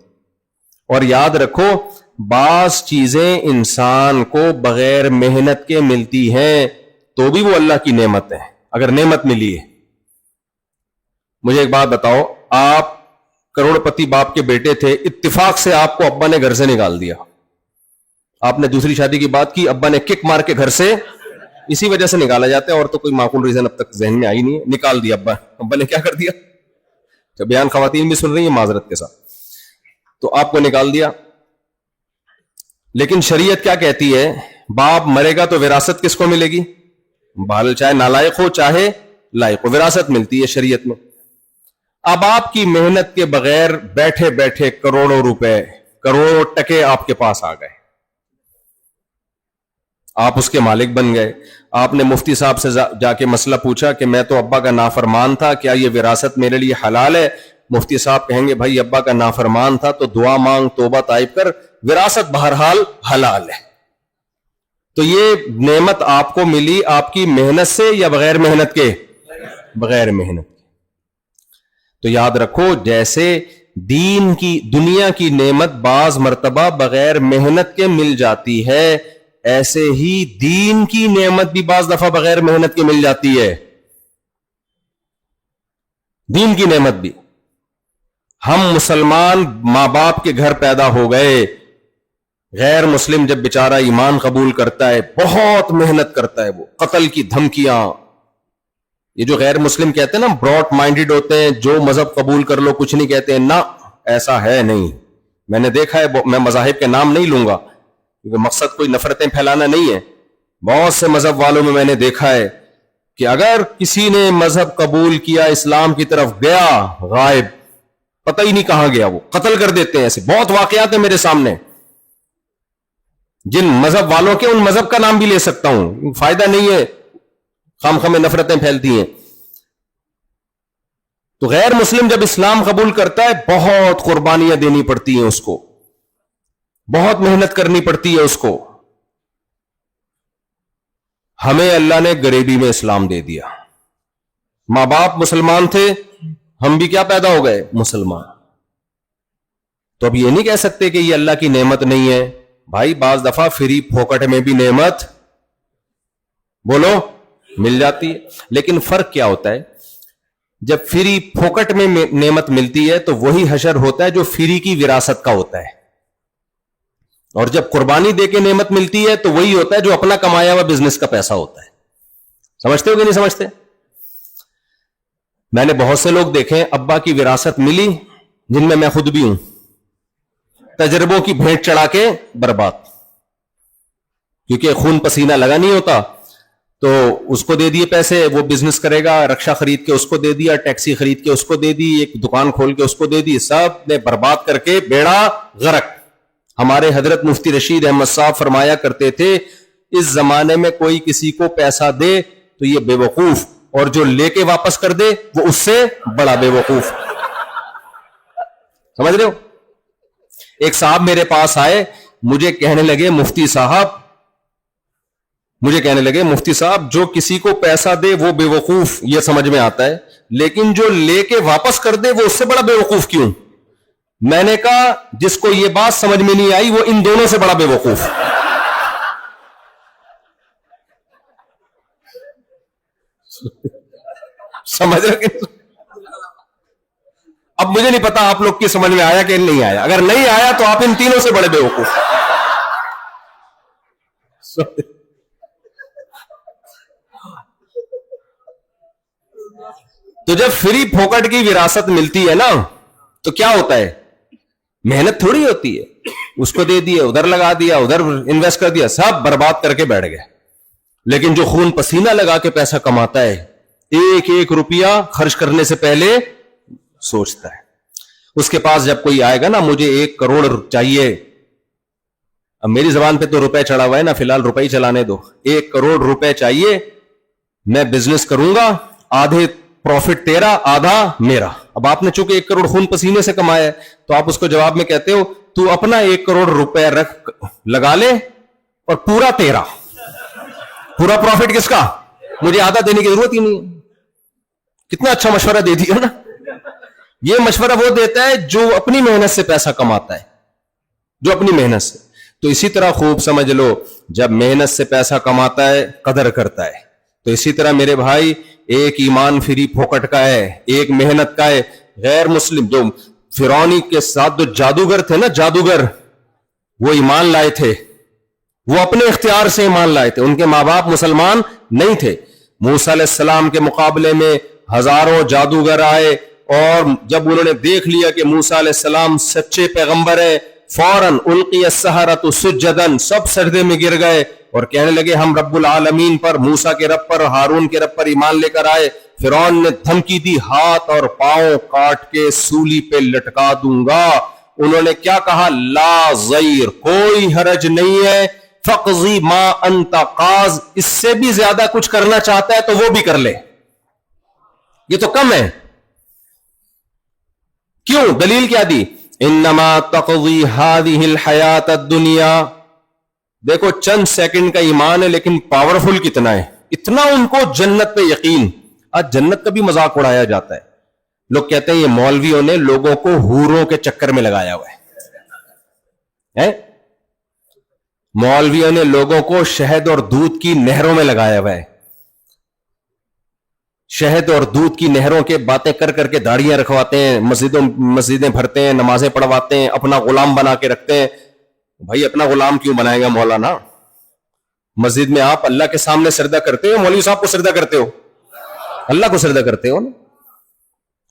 اور یاد رکھو بعض چیزیں انسان کو بغیر محنت کے ملتی ہیں تو بھی وہ اللہ کی نعمت ہے اگر نعمت ملی ہے. مجھے ایک بات بتاؤ، آپ کروڑ پتی باپ کے بیٹے تھے، اتفاق سے آپ کو ابا نے گھر سے نکال دیا. آپ نے دوسری شادی کی بات کی، ابا نے کک مار کے گھر سے، اسی وجہ سے نکالا جاتا ہے، اور تو کوئی معقول ریزن اب تک ذہن میں آئی نہیں ہے. نکال دیا ابا نے کیا کر دیا؟ تو بیان خواتین بھی سن رہی ہیں معذرت کے ساتھ. تو آپ کو نکال دیا. لیکن شریعت کیا کہتی ہے؟ باپ مرے گا تو وراثت کس کو ملے گی؟ بال چاہے نالائق ہو چاہے لائق ہو، وراثت ملتی ہے شریعت میں. اب آپ کی محنت کے بغیر بیٹھے بیٹھے کروڑوں روپے، کروڑوں ٹکے آپ کے پاس آ گئے، آپ اس کے مالک بن گئے. آپ نے مفتی صاحب سے جا کے مسئلہ پوچھا کہ میں تو ابا کا نافرمان تھا، کیا یہ وراثت میرے لیے حلال ہے؟ مفتی صاحب کہیں گے بھائی ابا کا نافرمان تھا تو دعا مانگ، توبہ طائب کر، وراثت بہرحال حلال ہے. تو یہ نعمت آپ کو ملی آپ کی محنت سے یا بغیر محنت کے؟ بغیر محنت کے. تو یاد رکھو جیسے دین کی، دنیا کی نعمت بعض مرتبہ بغیر محنت کے مل جاتی ہے، ایسے ہی دین کی نعمت بھی بعض دفعہ بغیر محنت کے مل جاتی ہے. دین کی نعمت بھی. ہم مسلمان ماں باپ کے گھر پیدا ہو گئے، غیر مسلم جب بیچارہ ایمان قبول کرتا ہے بہت محنت کرتا ہے، وہ قتل کی دھمکیاں. یہ جو غیر مسلم کہتے ہیں نا براڈ مائنڈڈ ہوتے ہیں، جو مذہب قبول کر لو کچھ نہیں کہتے ہیں، نہ ایسا ہے نہیں. میں نے دیکھا ہے، میں مذاہب کے نام نہیں لوں گا کیونکہ مقصد کوئی نفرتیں پھیلانا نہیں ہے. بہت سے مذہب والوں میں نے دیکھا ہے کہ اگر کسی نے مذہب قبول کیا، اسلام کی طرف گیا، غائب، پتہ ہی نہیں کہاں گیا، وہ قتل کر دیتے ہیں. ایسے بہت واقعات ہیں میرے سامنے. جن مذہب والوں کے، ان مذہب کا نام بھی لے سکتا ہوں، فائدہ نہیں ہے، خام میں نفرتیں پھیلتی ہیں. تو غیر مسلم جب اسلام قبول کرتا ہے بہت قربانیاں دینی پڑتی ہیں اس کو، بہت محنت کرنی پڑتی ہے اس کو. ہمیں اللہ نے غریبی میں اسلام دے دیا. ماں باپ مسلمان تھے، ہم بھی کیا پیدا ہو گئے؟ مسلمان. تو اب یہ نہیں کہہ سکتے کہ یہ اللہ کی نعمت نہیں ہے. بھائی بعض دفعہ فری پھوکٹ میں بھی نعمت بولو مل جاتی ہے. لیکن فرق کیا ہوتا ہے؟ جب فری پھوکٹ میں نعمت ملتی ہے تو وہی حشر ہوتا ہے جو فری کی وراثت کا ہوتا ہے، اور جب قربانی دے کے نعمت ملتی ہے تو وہی ہوتا ہے جو اپنا کمایا ہوا بزنس کا پیسہ ہوتا ہے. سمجھتے ہو کہ نہیں سمجھتے؟ میں نے بہت سے لوگ دیکھے ابا کی وراثت ملی، جن میں میں خود بھی ہوں، تجربوں کی بھیٹ چڑھا کے برباد، کیونکہ خون پسینہ لگا نہیں ہوتا. تو اس کو دے دیے پیسے، وہ بزنس کرے گا، رکشا خرید کے اس کو دے دیا، ٹیکسی خرید کے اس کو دے دی، ایک دکان کھول کے اس کو دے دی، سب نے برباد کر کے بیڑا غرق. ہمارے حضرت مفتی رشید احمد صاحب فرمایا کرتے تھے اس زمانے میں کوئی کسی کو پیسہ دے تو یہ بے وقوف، اور جو لے کے واپس کر دے وہ اس سے بڑا بے وقوف. سمجھ رہے ہو؟ ایک صاحب میرے پاس آئے، مجھے کہنے لگے مفتی صاحب جو کسی کو پیسہ دے وہ بے وقوف، یہ سمجھ میں آتا ہے، لیکن جو لے کے واپس کر دے وہ اس سے بڑا بے وقوف کیوں؟ میں نے کہا جس کو یہ بات سمجھ میں نہیں آئی وہ ان دونوں سے بڑا بے وقوف. سمجھ رہے؟ اب مجھے نہیں پتا آپ لوگ کی سمجھ میں آیا کہ نہیں آیا. اگر نہیں آیا تو آپ ان تینوں سے بڑے بے وقوف. تو جب فری پھوکٹ کی وراثت ملتی ہے نا تو کیا ہوتا ہے؟ محنت تھوڑی ہوتی ہے، اس کو دے دیا، ادھر لگا دیا، ادھر انویسٹ کر دیا، سب برباد کر کے بیٹھ گئے. لیکن جو خون پسینہ لگا کے پیسہ کماتا ہے، ایک ایک روپیہ خرچ کرنے سے پہلے سوچتا ہے. اس کے پاس جب کوئی آئے گا نا مجھے 1 کروڑ چاہیے، اب میری زبان پہ تو روپے چڑھا ہوا ہے نا، فی الحال روپے ہی چلانے دو، 1 کروڑ روپے چاہیے، میں بزنس کروں گا, آدھے پروفٹ تیرا آدھا میرا. اب آپ نے چونکہ 1 کروڑ خون پسینے سے کمایا ہے تو آپ اس کو جواب میں کہتے ہو تو اپنا 1 کروڑ روپے رکھ لگا لے اور پورا تیرا, پورا پروفٹ کس کا, مجھے آدھا دینے کی ضرورت ہی نہیں ہے. کتنا اچھا مشورہ دے دیا نا. یہ مشورہ وہ دیتا ہے جو اپنی محنت سے پیسہ کماتا ہے, جو اپنی محنت سے. تو اسی طرح خوب سمجھ لو, جب محنت سے پیسہ کماتا ہے قدر کرتا ہے. تو اسی طرح میرے بھائی, ایک ایمان فری پھوکٹ کا ہے, ایک محنت کا ہے. غیر مسلم جو فرعونی کے ساتھ جو جادوگر تھے نا, جادوگر, وہ ایمان لائے تھے, وہ اپنے اختیار سے ایمان لائے تھے, ان کے ماں باپ مسلمان نہیں تھے. موسیٰ علیہ السلام کے مقابلے میں ہزاروں جادوگر آئے, اور جب انہوں نے دیکھ لیا کہ موسیٰ علیہ السلام سچے پیغمبر ہیں, فوراً القی السحرۃ سجداً, سب سجدے میں گر گئے اور کہنے لگے ہم رب العالمین پر, موسیٰ کے رب پر, ہارون کے رب پر ایمان لے کر آئے. فرعون نے دھمکی دی, ہاتھ اور پاؤں کاٹ کے سولی پہ لٹکا دوں گا. انہوں نے کیا کہا, لا ضیر, کوئی حرج نہیں ہے, فقضی ما انت قاض, اس سے بھی زیادہ کچھ کرنا چاہتا ہے تو وہ بھی کر لے, یہ تو کم ہے. کیوں, دلیل کیا دی, انما تقضی هذه الحیات الدنیا. دیکھو چند سیکنڈ کا ایمان ہے لیکن پاورفل کتنا ہے, اتنا ان کو جنت پہ یقین. آج جنت کا بھی مذاق اڑایا جاتا ہے, لوگ کہتے ہیں یہ مولویوں نے لوگوں کو حوروں کے چکر میں لگایا ہوا ہے, مولویوں نے لوگوں کو شہد اور دودھ کی نہروں میں لگایا ہوا ہے. شہد اور دودھ کی نہروں کے باتیں کر کر کے داڑیاں رکھواتے ہیں, مسجدیں بھرتے ہیں, نمازیں پڑھواتے ہیں, اپنا غلام بنا کے رکھتے ہیں. بھائی اپنا غلام کیوں بنائے گا مولانا؟ مسجد میں آپ اللہ کے سامنے سجدہ کرتے ہو, مولوی صاحب کو سجدہ کرتے ہو, اللہ کو سجدہ کرتے ہو نا.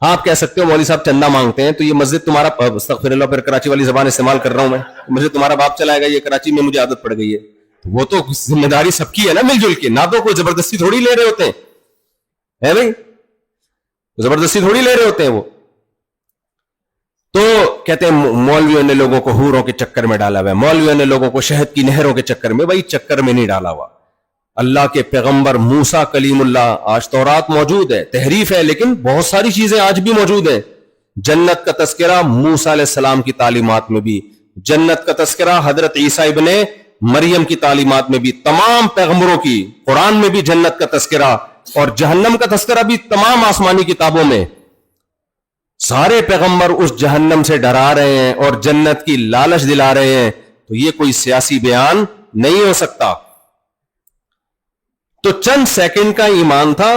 آپ کہہ سکتے ہو مولوی صاحب چندہ مانگتے ہیں, تو یہ مسجد تمہارا, استغفر اللہ, پھر کراچی والی زبان استعمال کر رہا ہوں میں, مسجد تمہارا باپ چلائے گا, یہ کراچی میں مجھے عادت پڑ گئی ہے. وہ تو ذمہ داری سب کی ہے نا مل جل کے, نہ تو کوئی زبردستی تھوڑی لے رہے ہوتے ہیں, ہے بھائی, زبردستی تھوڑی لے رہے ہوتے ہیں وہ. تو کہتے ہیں مولویوں نے لوگوں کو حوروں کے چکر میں ڈالا ہوا ہے, مولویوں نے لوگوں کو شہد کی نہروں کے چکر میں. بھائی چکر میں نہیں ڈالا ہوا. اللہ کے پیغمبر موسیٰ کلیم اللہ, آج تورات موجود ہے, تحریف ہے لیکن بہت ساری چیزیں آج بھی موجود ہیں. جنت کا تذکرہ موسیٰ علیہ السلام کی تعلیمات میں بھی, جنت کا تذکرہ حضرت عیسیٰ ابن مریم کی تعلیمات میں بھی, تمام پیغمبروں کی قرآن میں بھی جنت کا تذکرہ, اور جہنم کا تذکرہ بھی تمام آسمانی کتابوں میں. سارے پیغمبر اس جہنم سے ڈرا رہے ہیں اور جنت کی لالچ دلا رہے ہیں, تو یہ کوئی سیاسی بیان نہیں ہو سکتا. تو چند سیکنڈ کا ایمان تھا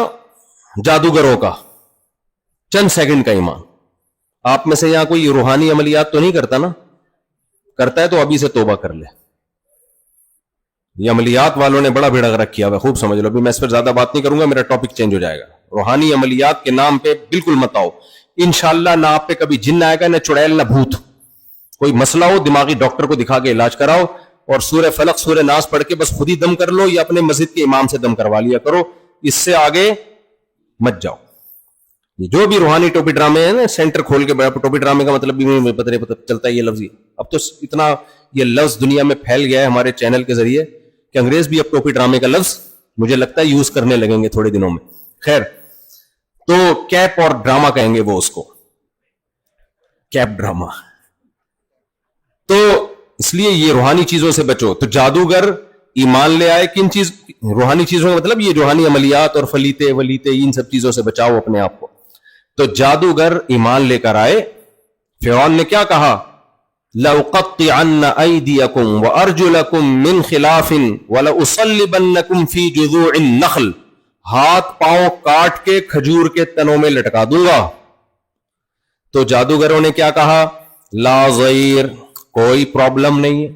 جادوگروں کا, چند سیکنڈ کا ایمان. آپ میں سے یہاں کوئی روحانی عملیات تو نہیں کرتا نا؟ کرتا ہے تو ابھی سے توبہ کر لے. یہ عملیات والوں نے بڑا بیڑا غرق کیا ہوا ہے, خوب سمجھ لو. ابھی میں اس پر زیادہ بات نہیں کروں گا, میرا ٹاپک چینج ہو جائے گا. روحانی عملیات کے نام پہ بالکل مت آؤ. انشاءاللہ نہ آپ پہ کبھی جن آئے گا, نہ چڑیل, نہ بھوت. کوئی مسئلہ ہو دماغی ڈاکٹر کو دکھا کے علاج کراؤ, اور سورہ فلق سورہ ناس پڑھ کے بس خود ہی دم کر لو, یا اپنے مسجد کے امام سے دم کروا لیا کرو. اس سے آگے مت جاؤ. جو بھی روحانی ٹوپی ڈرامے ہیں نا, سینٹر کھول کے, ٹوپی ڈرامے کا مطلب بھی پتہ چلتا ہے یہ لفظ. اب تو اتنا یہ لفظ دنیا میں پھیل گیا ہے ہمارے چینل کے ذریعے کہ انگریز بھی اب ٹوپی ڈرامے کا لفظ مجھے لگتا ہے یوز کرنے لگیں گے تھوڑے دنوں میں. خیر, تو کیپ اور ڈراما کہیں گے وہ اس کو, کیپ ڈراما. تو اس لیے یہ روحانی چیزوں سے بچو. تو جادوگر ایمان لے آئے کن چیز, روحانی چیزوں کا مطلب یہ روحانی عملیات اور فلیتے ولیتے, ان سب چیزوں سے بچاؤ اپنے آپ کو. تو جادوگر ایمان لے کر آئے. فرعون نے کیا کہا, لَأُقَطِّعَنَّ أَيْدِيَكُمْ وَأَرْجُلَكُمْ مِنْ خِلَافٍ وَلَأُصَلِّبَنَّكُمْ فِي جُذُوعِ النَّخْلِ, ہاتھ پاؤں کاٹ کے کھجور کے تنوں میں لٹکا دوں گا. تو جادوگروں نے کیا کہا, لا ضیر, کوئی پرابلم نہیں ہے.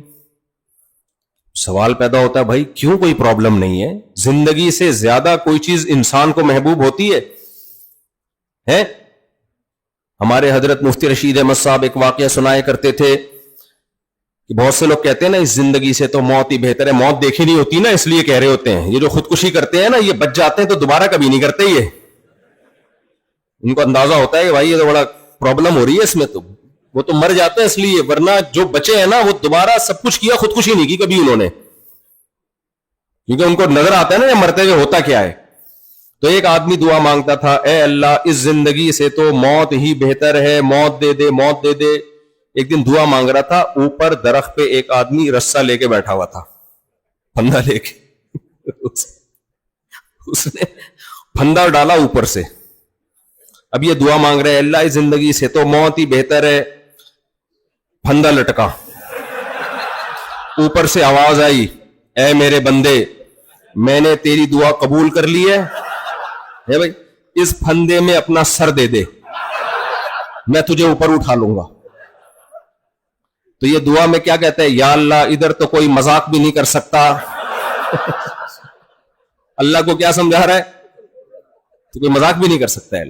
سوال پیدا ہوتا ہے بھائی کیوں کوئی پرابلم نہیں ہے؟ زندگی سے زیادہ کوئی چیز انسان کو محبوب ہوتی ہے؟ ہمارے حضرت مفتی رشید احمد صاحب ایک واقعہ سنایا کرتے تھے کہ بہت سے لوگ کہتے ہیں نا اس زندگی سے تو موت ہی بہتر ہے. موت دیکھی نہیں ہوتی نا, اس لیے کہہ رہے ہوتے ہیں. یہ جو خودکشی کرتے ہیں نا, یہ بچ جاتے ہیں تو دوبارہ کبھی نہیں کرتے. یہ ان کو اندازہ ہوتا ہے کہ بھائی یہ تو بڑا پرابلم ہو رہی ہے اس میں, تو وہ تو مر جاتے ہیں اس لیے. ورنہ جو بچے ہیں نا وہ دوبارہ سب کچھ کیا, خودکشی نہیں کی کبھی انہوں نے, کیونکہ ان کو نظر آتا ہے نا یہ مرتے ہوئے ہوتا کیا ہے. تو ایک آدمی دعا مانگتا تھا, اے اللہ اس زندگی سے تو موت ہی بہتر ہے, موت دے دے, موت دے دے. ایک دن دعا مانگ رہا تھا, اوپر درخت پہ ایک آدمی رسہ لے کے بیٹھا ہوا تھا, پھندا لے کے. اس نے پھندا ڈالا اوپر سے. اب یہ دعا مانگ رہے, اللہ اس زندگی سے تو موت ہی بہتر ہے. پھندا لٹکا, اوپر سے آواز آئی, اے میرے بندے, میں نے تیری دعا قبول کر لی ہے بھائی, اس پھندے میں اپنا سر دے دے, میں تجھے اوپر اٹھا لوں گا. تو یہ دعا میں کیا کہتا ہے, یا اللہ ادھر تو کوئی مذاق بھی نہیں کر سکتا. اللہ کو کیا سمجھا رہا ہے, تو کوئی مذاق بھی نہیں کر سکتا ہے.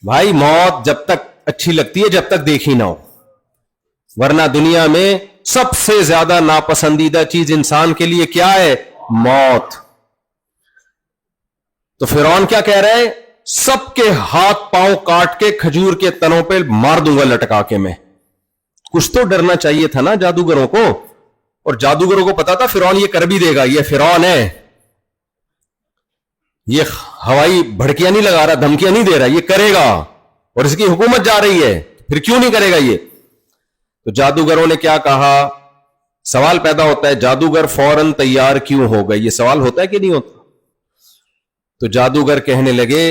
بھائی موت جب تک اچھی لگتی ہے جب تک دیکھی نہ ہو, ورنہ دنیا میں سب سے زیادہ ناپسندیدہ چیز انسان کے لیے کیا ہے, موت. تو فرعون کیا کہہ رہا ہے, سب کے ہاتھ پاؤں کاٹ کے کھجور کے تنوں پہ مار دوں گا لٹکا کے میں. کچھ تو ڈرنا چاہیے تھا نا جادوگروں کو, اور جادوگروں کو پتا تھا فرعون یہ کر بھی دے گا, یہ فرعون ہے, یہ ہوائی بھڑکیاں نہیں لگا رہا, دھمکیاں نہیں دے رہا, یہ کرے گا, اور اس کی حکومت جا رہی ہے, پھر کیوں نہیں کرے گا یہ. تو جادوگروں نے کیا کہا, سوال پیدا ہوتا ہے جادوگر فوراً تیار کیوں ہو گئے, یہ سوال ہوتا ہے کہ نہیں ہوتا. تو جادوگر کہنے لگے,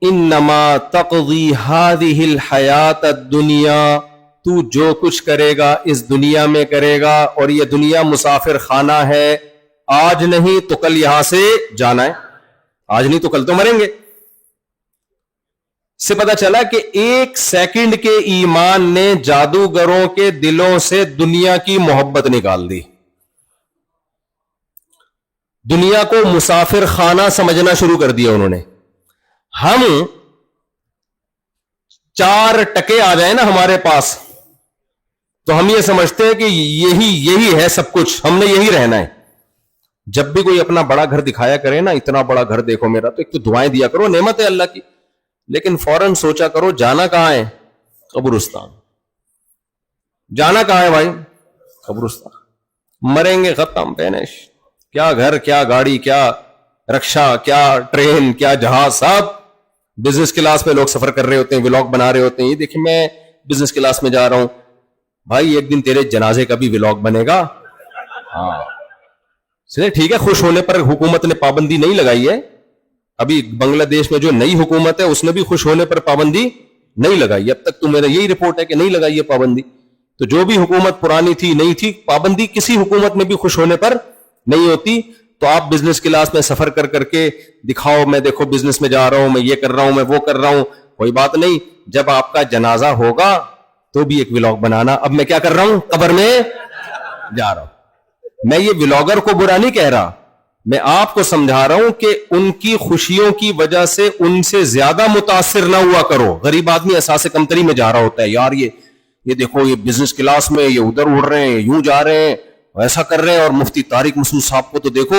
انما تقضی هذه الحیات الدنیا, تو جو کچھ کرے گا اس دنیا میں کرے گا, اور یہ دنیا مسافر خانہ ہے, آج نہیں تو کل یہاں سے جانا ہے, آج نہیں تو کل تو مریں گے. سے پتا چلا کہ ایک سیکنڈ کے ایمان نے جادوگروں کے دلوں سے دنیا کی محبت نکال دی. دنیا کو مسافر خانہ سمجھنا شروع کر دیا انہوں نے. ہم 4 ٹکے آ جائیں نا ہمارے پاس تو ہم یہ سمجھتے ہیں کہ یہی ہے سب کچھ, ہم نے یہی رہنا ہے. جب بھی کوئی اپنا بڑا گھر دکھایا کرے نا, اتنا بڑا گھر دیکھو میرا, تو ایک تو دعائیں دیا کرو, نعمت ہے اللہ کی, لیکن فوراً سوچا کرو جانا کہاں ہے, قبرستان. جانا کہاں ہے بھائی, قبرستان. مریں گے, ختم, فینش. کیا گھر, کیا گاڑی, کیا رکشا, کیا ٹرین, کیا جہاز, سب بزنس کلاس میں لوگ سفر کر رہے ہوتے ہیں, ولاگ بنا رہے ہوتے ہیں, یہ دیکھیں میں بزنس کلاس میں جا رہا ہوں. بھائی ایک دن تیرے جنازے کا بھی ولاگ بنے گا. ہاں ٹھیک ہے, خوش ہونے پر حکومت نے پابندی نہیں لگائی ہے. ابھی بنگلہ دیش میں جو نئی حکومت ہے اس نے بھی خوش ہونے پر پابندی نہیں لگائی. اب تک تو میرا یہی رپورٹ ہے کہ نہیں لگائی ہے پابندی. تو جو بھی حکومت پرانی تھی نہیں تھی, پابندی کسی حکومت میں بھی خوش ہونے پر نہیں ہوتی. تو آپ بزنس کلاس میں سفر کر کر کے دکھاؤ, میں دیکھو بزنس میں جا رہا ہوں, میں یہ کر رہا ہوں, میں وہ کر رہا ہوں, کوئی بات نہیں. جب آپ کا جنازہ ہوگا تو بھی ایک ولاگ بنانا. اب میں کیا کر رہا ہوں, قبر میں جا رہا ہوں. میں یہ ولاگر کو برا نہیں کہہ رہا, میں آپ کو سمجھا رہا ہوں کہ ان کی خوشیوں کی وجہ سے ان سے زیادہ متاثر نہ ہوا کرو. غریب آدمی احساس کمتری میں جا رہا ہوتا ہے, یار یہ دیکھو یہ بزنس کلاس میں یہ ادھر اڑ رہے ہیں, یوں جا رہے ہیں, ایسا کر رہے ہیں, اور مفتی طارق مسعود صاحب کو تو دیکھو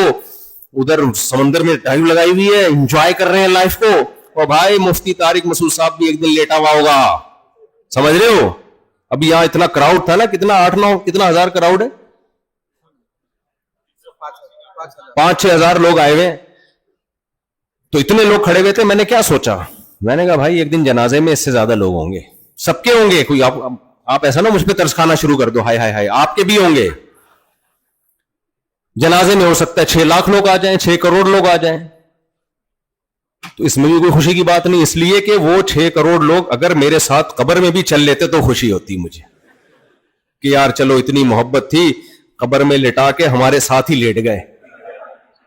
ادھر سمندر میں ڈائیو لگائی ہوئی ہے, انجوائے کر رہے ہیں لائف کو. اور بھائی مفتی طارق مسعود صاحب بھی ایک دن لیٹا ہوا ہوگا, سمجھ رہے ہو. ابھی یہاں اتنا کراؤڈ تھا نا, کتنا 8-9 کتنا ہزار کراؤڈ ہے, 5-6 ہزار لوگ آئے ہوئے. تو اتنے لوگ کھڑے ہوئے تھے. میں نے کیا سوچا, میں نے کہا بھائی ایک دن جنازے میں اس سے زیادہ لوگ ہوں گے, سب کے ہوں گے. کوئی آپ ایسا نا مجھ پہ ترس کھانا شروع کر دو, ہائے ہائے ہائے, آپ کے بھی ہوں گے. جنازے میں ہو سکتا ہے 6 لاکھ لوگ آ جائیں, 6 کروڑ لوگ آ جائیں. تو اس میں بھی کوئی خوشی کی بات نہیں, اس لیے کہ وہ 6 کروڑ لوگ اگر میرے ساتھ قبر میں بھی چل لیتے تو خوشی ہوتی مجھے کہ یار چلو اتنی محبت تھی, قبر میں لٹا کے ہمارے ساتھ ہی لیٹ گئے.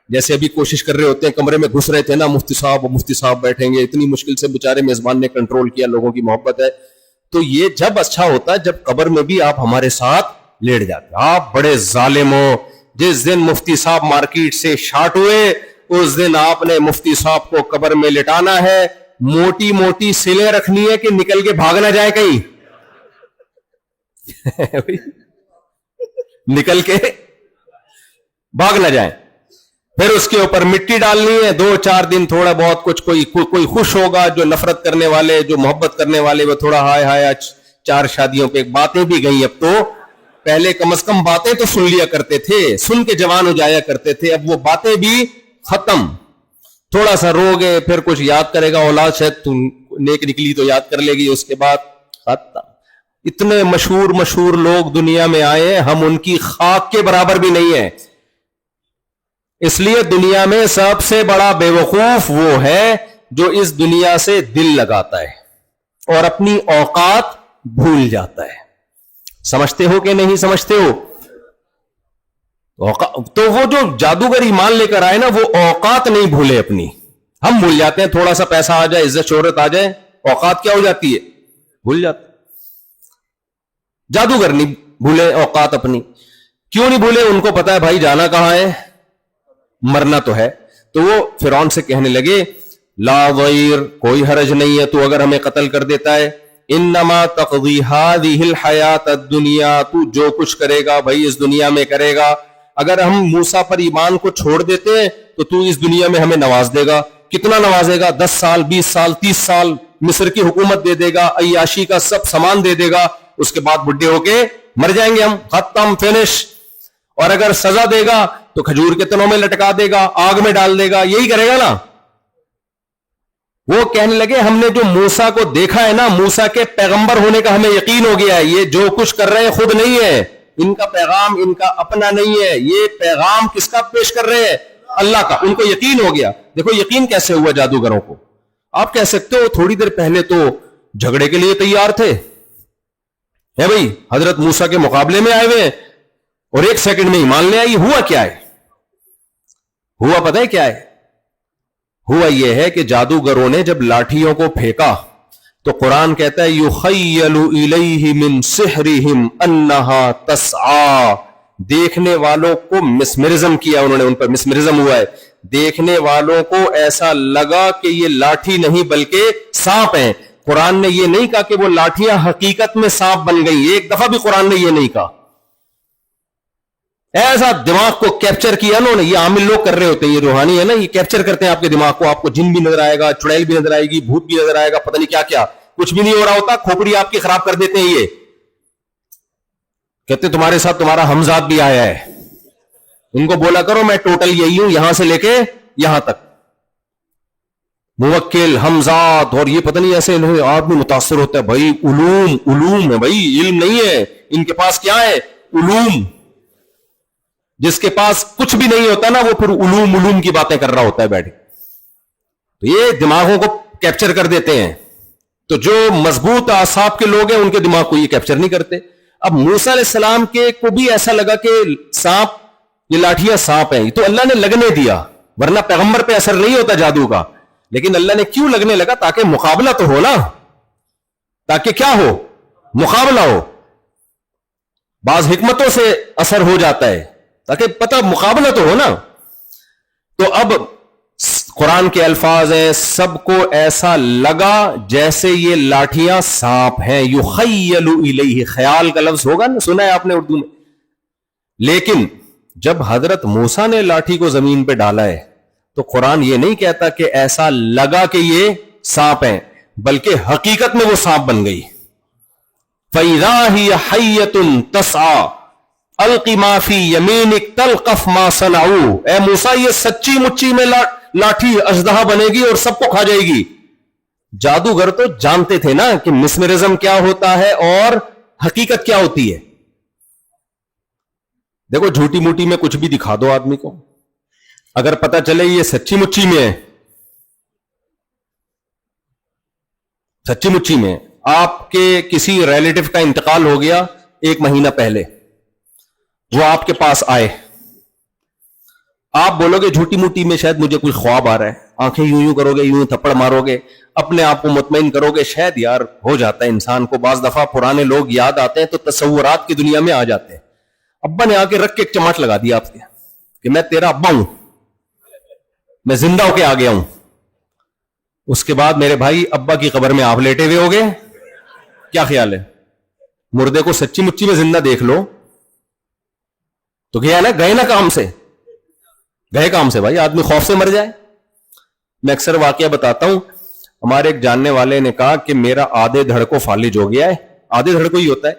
جیسے ابھی کوشش کر رہے ہوتے ہیں, کمرے میں گھس رہے تھے نا, مفتی صاحب بیٹھیں گے, اتنی مشکل سے بیچارے میزبان نے کنٹرول کیا, لوگوں کی محبت ہے. تو یہ جب اچھا ہوتا ہے جب قبر میں بھی آپ ہمارے ساتھ لیٹ جاتے. آپ بڑے ظالم ہو, جس دن مفتی صاحب مارکیٹ سے شارٹ ہوئے اس دن آپ نے مفتی صاحب کو قبر میں لٹانا ہے, موٹی موٹی سلیں رکھنی ہے کہ نکل کے بھاگ نہ جائے کہیں. نکل کے بھاگ نہ جائیں. پھر اس کے اوپر مٹی ڈالنی ہے, 2-4 دن تھوڑا بہت کچھ, کوئی خوش ہوگا, جو نفرت کرنے والے, جو محبت کرنے والے, وہ تھوڑا ہائے ہائے 4 شادیوں پہ باتیں بھی گئیں. اب تو پہلے کم از کم باتیں تو سن لیا کرتے تھے, سن کے جوان ہو جایا کرتے تھے, اب وہ باتیں بھی ختم. تھوڑا سا رو گے, پھر کچھ یاد کرے گا, اولاد شاید تم نیک نکلی تو یاد کر لے گی, اس کے بعد ختم. اتنے مشہور لوگ دنیا میں آئے, ہم ان کی خاک کے برابر بھی نہیں ہیں. اس لیے دنیا میں سب سے بڑا بے وقوف وہ ہے جو اس دنیا سے دل لگاتا ہے اور اپنی اوقات بھول جاتا ہے. سمجھتے ہو کہ نہیں سمجھتے ہو؟ تو وہ جو جادوگر ایمان لے کر آئے نا, وہ اوقات نہیں بھولے اپنی. ہم بھول جاتے ہیں, تھوڑا سا پیسہ آ جائے, عزت شہرت آ جائے, اوقات کیا ہو جاتی ہے؟ بھول جاتے. جادوگر نہیں بھولے اوقات اپنی. کیوں نہیں بھولے؟ ان کو پتا ہے بھائی جانا کہاں ہے, مرنا تو ہے. تو وہ فرعون سے کہنے لگے لا ضیر, کوئی حرج نہیں ہے تو اگر ہمیں قتل کر دیتا ہے, انما تقضی هذه الحیات الدنیا, تو جو کچھ کرے گا بھائی اس دنیا میں کرے گا. اگر ہم موسیٰ پر ایمان کو چھوڑ دیتے ہیں تو اس دنیا میں ہمیں نواز دے گا. کتنا نوازے گا؟ 10 سال 20 سال 30 سال مصر کی حکومت دے دے گا, عیاشی کا سب سامان دے دے گا, اس کے بعد بڈھے ہو کے مر جائیں گے ہم, ختم فینش. اور اگر سزا دے گا تو کھجور کے تنوں میں لٹکا دے گا, آگ میں ڈال دے گا, یہی کرے گا نا. وہ کہنے لگے ہم نے جو موسیٰ کو دیکھا ہے نا, موسیٰ کے پیغمبر ہونے کا ہمیں یقین ہو گیا ہے. یہ جو کچھ کر رہے ہیں خود نہیں ہے, ان کا پیغام ان کا اپنا نہیں ہے, یہ پیغام کس کا پیش کر رہے ہیں؟ اللہ کا. ان کو یقین ہو گیا. دیکھو یقین کیسے ہوا جادوگروں کو. آپ کہہ سکتے ہو تھوڑی دیر پہلے تو جھگڑے کے لیے تیار تھے, ہے بھائی حضرت موسیٰ کے مقابلے میں آئے ہوئے, اور 1 سیکنڈ میں ایمان لے آئی. ہوا کیا ہے؟ ہوا پتہ ہے کیا ہے؟ ہوا یہ ہے کہ جادوگروں نے جب لاٹھیوں کو پھینکا تو قرآن کہتا ہے یخیل الیہ من سحرہم انہا تسعی, دیکھنے والوں کو مسمرزم کیا انہوں نے, ان پر مسمرزم ہوا ہے. دیکھنے والوں کو ایسا لگا کہ یہ لاٹھی نہیں بلکہ سانپ ہیں. قرآن نے یہ نہیں کہا کہ وہ لاٹھیاں حقیقت میں سانپ بن گئی, ایک دفعہ بھی قرآن نے یہ نہیں کہا. ایسا دماغ کو کیپچر کیا انہوں نے. یہ عامل لوگ کر رہے ہوتے ہیں, یہ روحانی ہے نا, یہ کیپچر کرتے ہیں آپ کے دماغ کو. آپ کو جن بھی نظر آئے گا, چڑیل بھی نظر آئے گی, بھوت بھی نظر آئے گا, پتہ نہیں کیا کیا, کچھ بھی نہیں ہو رہا ہوتا, کھوپڑی آپ کی خراب کر دیتے ہیں. یہ کہتے تمہارے ساتھ تمہارا ہمزاد بھی آیا ہے, ان کو بولا کرو میں ٹوٹل یہی ہوں, یہاں سے لے کے یہاں تک, موکل ہمزاد. اور یہ پتہ نہیں ایسے آدمی متاثر ہوتا ہے بھائی. علوم ہے بھائی, علم نہیں ہے ان کے پاس. کیا ہے؟ علوم. جس کے پاس کچھ بھی نہیں ہوتا نا, وہ پھر علوم کی باتیں کر رہا ہوتا ہے بیٹھ. تو یہ دماغوں کو کیپچر کر دیتے ہیں. تو جو مضبوط اعصاب کے لوگ ہیں ان کے دماغ کو یہ کیپچر نہیں کرتے. اب موسیٰ علیہ السلام کے کو بھی ایسا لگا کہ سانپ, یہ لاٹھیاں سانپ ہیں, تو اللہ نے لگنے دیا, ورنہ پیغمبر پہ اثر نہیں ہوتا جادو کا. لیکن اللہ نے کیوں لگنے لگا؟ تاکہ مقابلہ تو ہو نا, تاکہ کیا ہو؟ مقابلہ ہو. بعض حکمتوں سے اثر ہو جاتا ہے تاکہ پتہ مقابلہ تو ہو نا. تو اب قرآن کے الفاظ ہیں, سب کو ایسا لگا جیسے یہ لاٹھیاں سانپ ہیں. یخیل الیہ, خیال کا لفظ ہوگا نا, سنا ہے آپ نے اردو میں. لیکن جب حضرت موسیٰ نے لاٹھی کو زمین پہ ڈالا ہے تو قرآن یہ نہیں کہتا کہ ایسا لگا کہ یہ سانپ ہیں, بلکہ حقیقت میں وہ سانپ بن گئی. فَإِذَا هِيَ حَيَّةٌ تَسْعَى القی ما فی یمینک تلقف ما صنعوا. اے موسیٰ یہ سچی مچی میں لاٹھی اژدہا بنے گی اور سب کو کھا جائے گی. جادوگر تو جانتے تھے نا کہ مسمرزم کیا ہوتا ہے اور حقیقت کیا ہوتی ہے. دیکھو جھوٹی موٹی میں کچھ بھی دکھا دو آدمی کو, اگر پتا چلے یہ سچی مچی میں ہے, سچی مچی میں آپ کے کسی ریلیٹو کا انتقال ہو گیا 1 مہینہ پہلے, وہ آپ کے پاس آئے, آپ بولو گے جھوٹی موٹی میں شاید مجھے کوئی خواب آ رہا ہے, آنکھیں یوں کرو گے, یوں تھپڑ مارو گے, اپنے آپ کو مطمئن کرو گے, شاید یار ہو جاتا ہے انسان کو. بعض دفعہ پرانے لوگ یاد آتے ہیں تو تصورات کی دنیا میں آ جاتے ہیں. ابا نے آ کے رکھ کے ایک چماٹ لگا دیا آپ کے کہ میں تیرا ابا ہوں, میں زندہ ہو کے آ گیا ہوں. اس کے بعد میرے بھائی ابا کی قبر میں آپ لیٹے ہوئے ہوگے, کیا خیال ہے؟ مردے کو سچی مچی میں زندہ دیکھ لو تو کیا ہے نا, گئے نا کام سے, گئے کام سے بھائی, آدمی خوف سے مر جائے. میں اکثر واقعہ بتاتا ہوں, ہمارے ایک جاننے والے نے کہا کہ میرا آدھے دھڑ کو فالج ہو گیا ہے, آدھے دھڑ کو ہی ہوتا ہے,